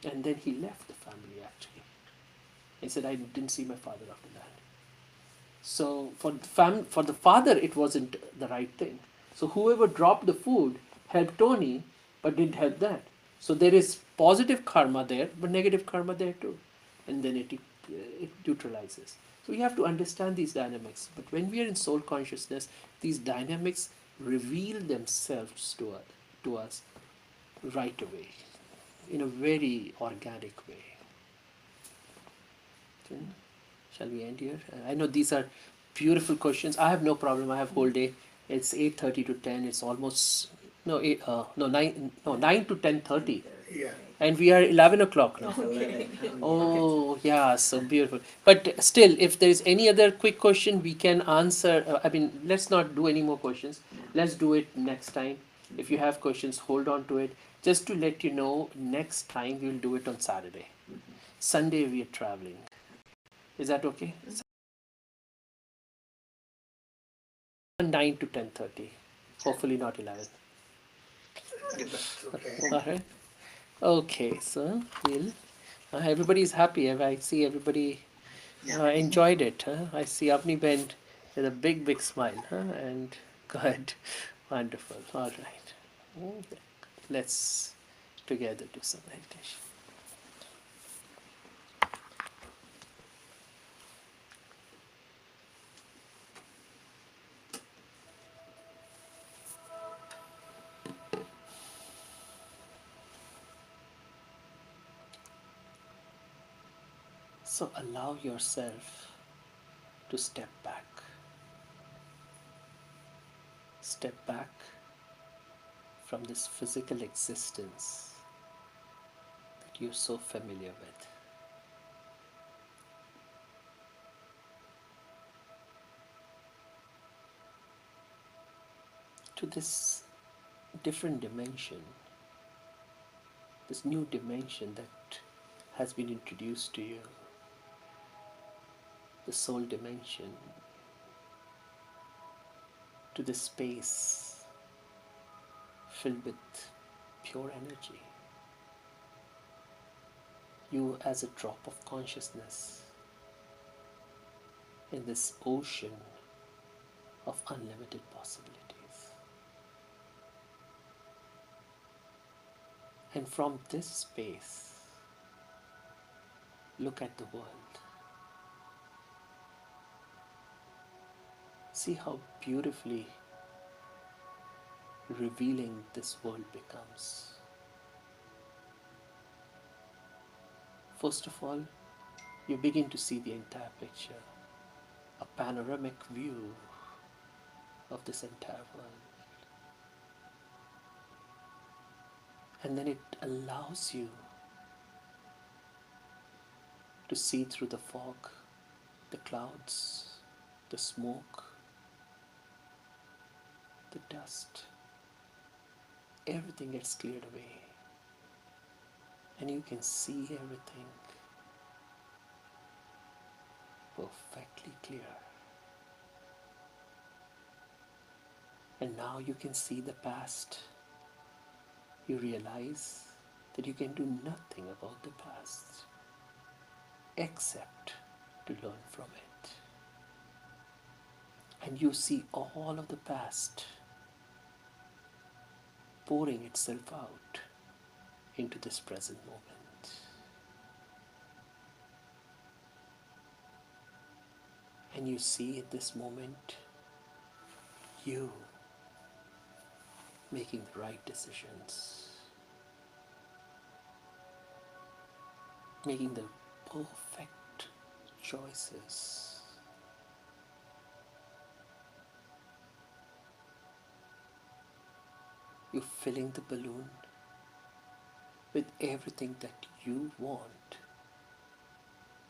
And then he left the family actually. He said, I didn't see my father after that. So for the father, it wasn't the right thing. So whoever dropped the food helped Tony, but didn't help that. So there is positive karma there, but negative karma there too, and then it neutralizes. So we have to understand these dynamics. But when we are in soul consciousness, these dynamics reveal themselves to us right away, in a very organic way. Okay. Shall we end here? I know these are beautiful questions. I have no problem. I have whole day. It's 8:30 to 10. It's almost no 9 to 10:30, Yeah. and we are 11 o'clock now. Okay. Oh yeah, so beautiful. But still, if there is any other quick question, we can answer. I mean, let's not do any more questions. Let's do it next time. If you have questions, hold on to it. Just to let you know, next time we'll do it on Saturday. Sunday we are traveling. Is that okay? 9 to 10:30. Hopefully not 11. That's okay. All right. Okay, so we'll. Everybody is happy. I see everybody enjoyed it. Huh? I see Avni Ben with a big smile. Huh? And good. Wonderful. All right. Okay. Let's together do some meditation. So allow yourself to step back. Step back from this physical existence that you're so familiar with. To this different dimension, this new dimension that has been introduced to you, the soul dimension, to this space filled with pure energy. You as a drop of consciousness in this ocean of unlimited possibilities. And from this space, look at the world. See how beautifully revealing this world becomes. First of all, you begin to see the entire picture, a panoramic view of this entire world. And then it allows you to see through the fog, the clouds, the smoke, the dust. Everything gets cleared away. And you can see everything perfectly clear. And now you can see the past. You realize that you can do nothing about the past except to learn from it. And you see all of the past pouring itself out into this present moment. And you see at this moment you making the right decisions, making the perfect choices. You're filling the balloon with everything that you want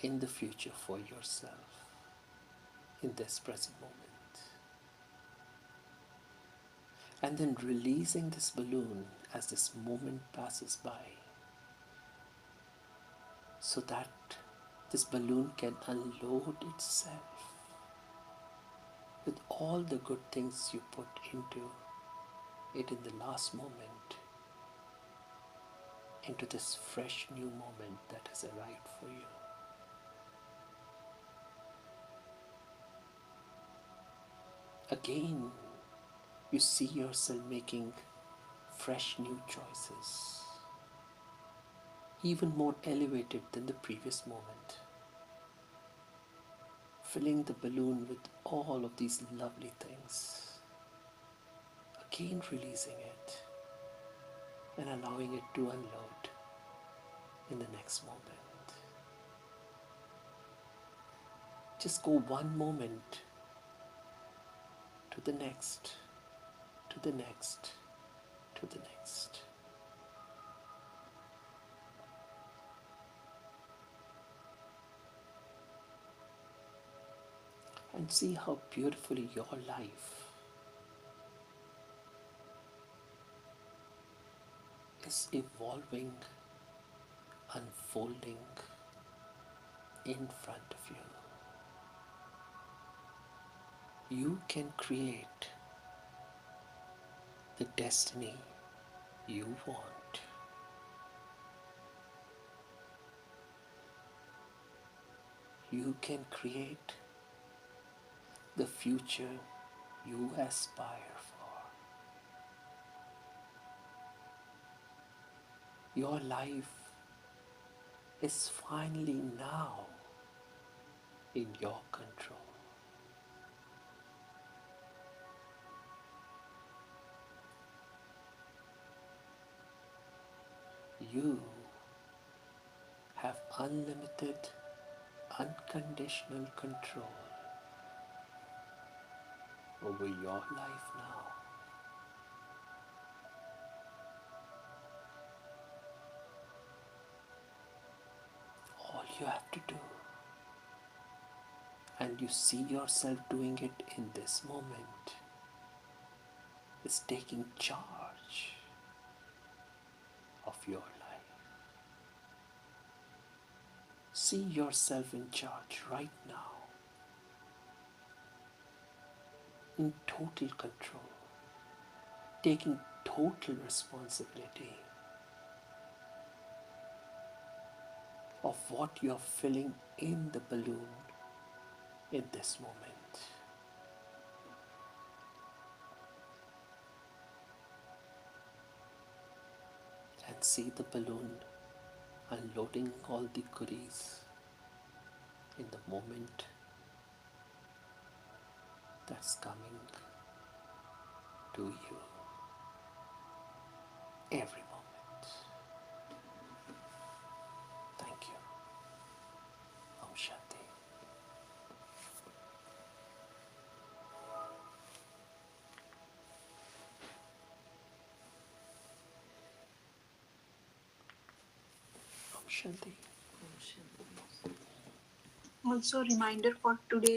in the future for yourself in this present moment. And then releasing this balloon as this moment passes by, so that this balloon can unload itself with all the good things you put into it in the last moment, into this fresh new moment that has arrived for you. Again, you see yourself making fresh new choices, even more elevated than the previous moment, filling the balloon with all of these lovely things, again releasing it and allowing it to unload in the next moment. Just go one moment to the next, to the next, to the next. And see how beautifully your life is evolving, unfolding in front of you. You can create the destiny you want. You can create the future you aspire for. Your life is finally now in your control. You have unlimited, unconditional control over your life now. All you have to do, and you see yourself doing it in this moment, is taking charge of your life. See yourself in charge right now, in total control, taking total responsibility of what you're filling in the balloon in this moment. And see the balloon unloading all the goodies in the moment that's coming to you. Every moment. Thank you. Om Shanti. Om Shanti. Also, reminder for today.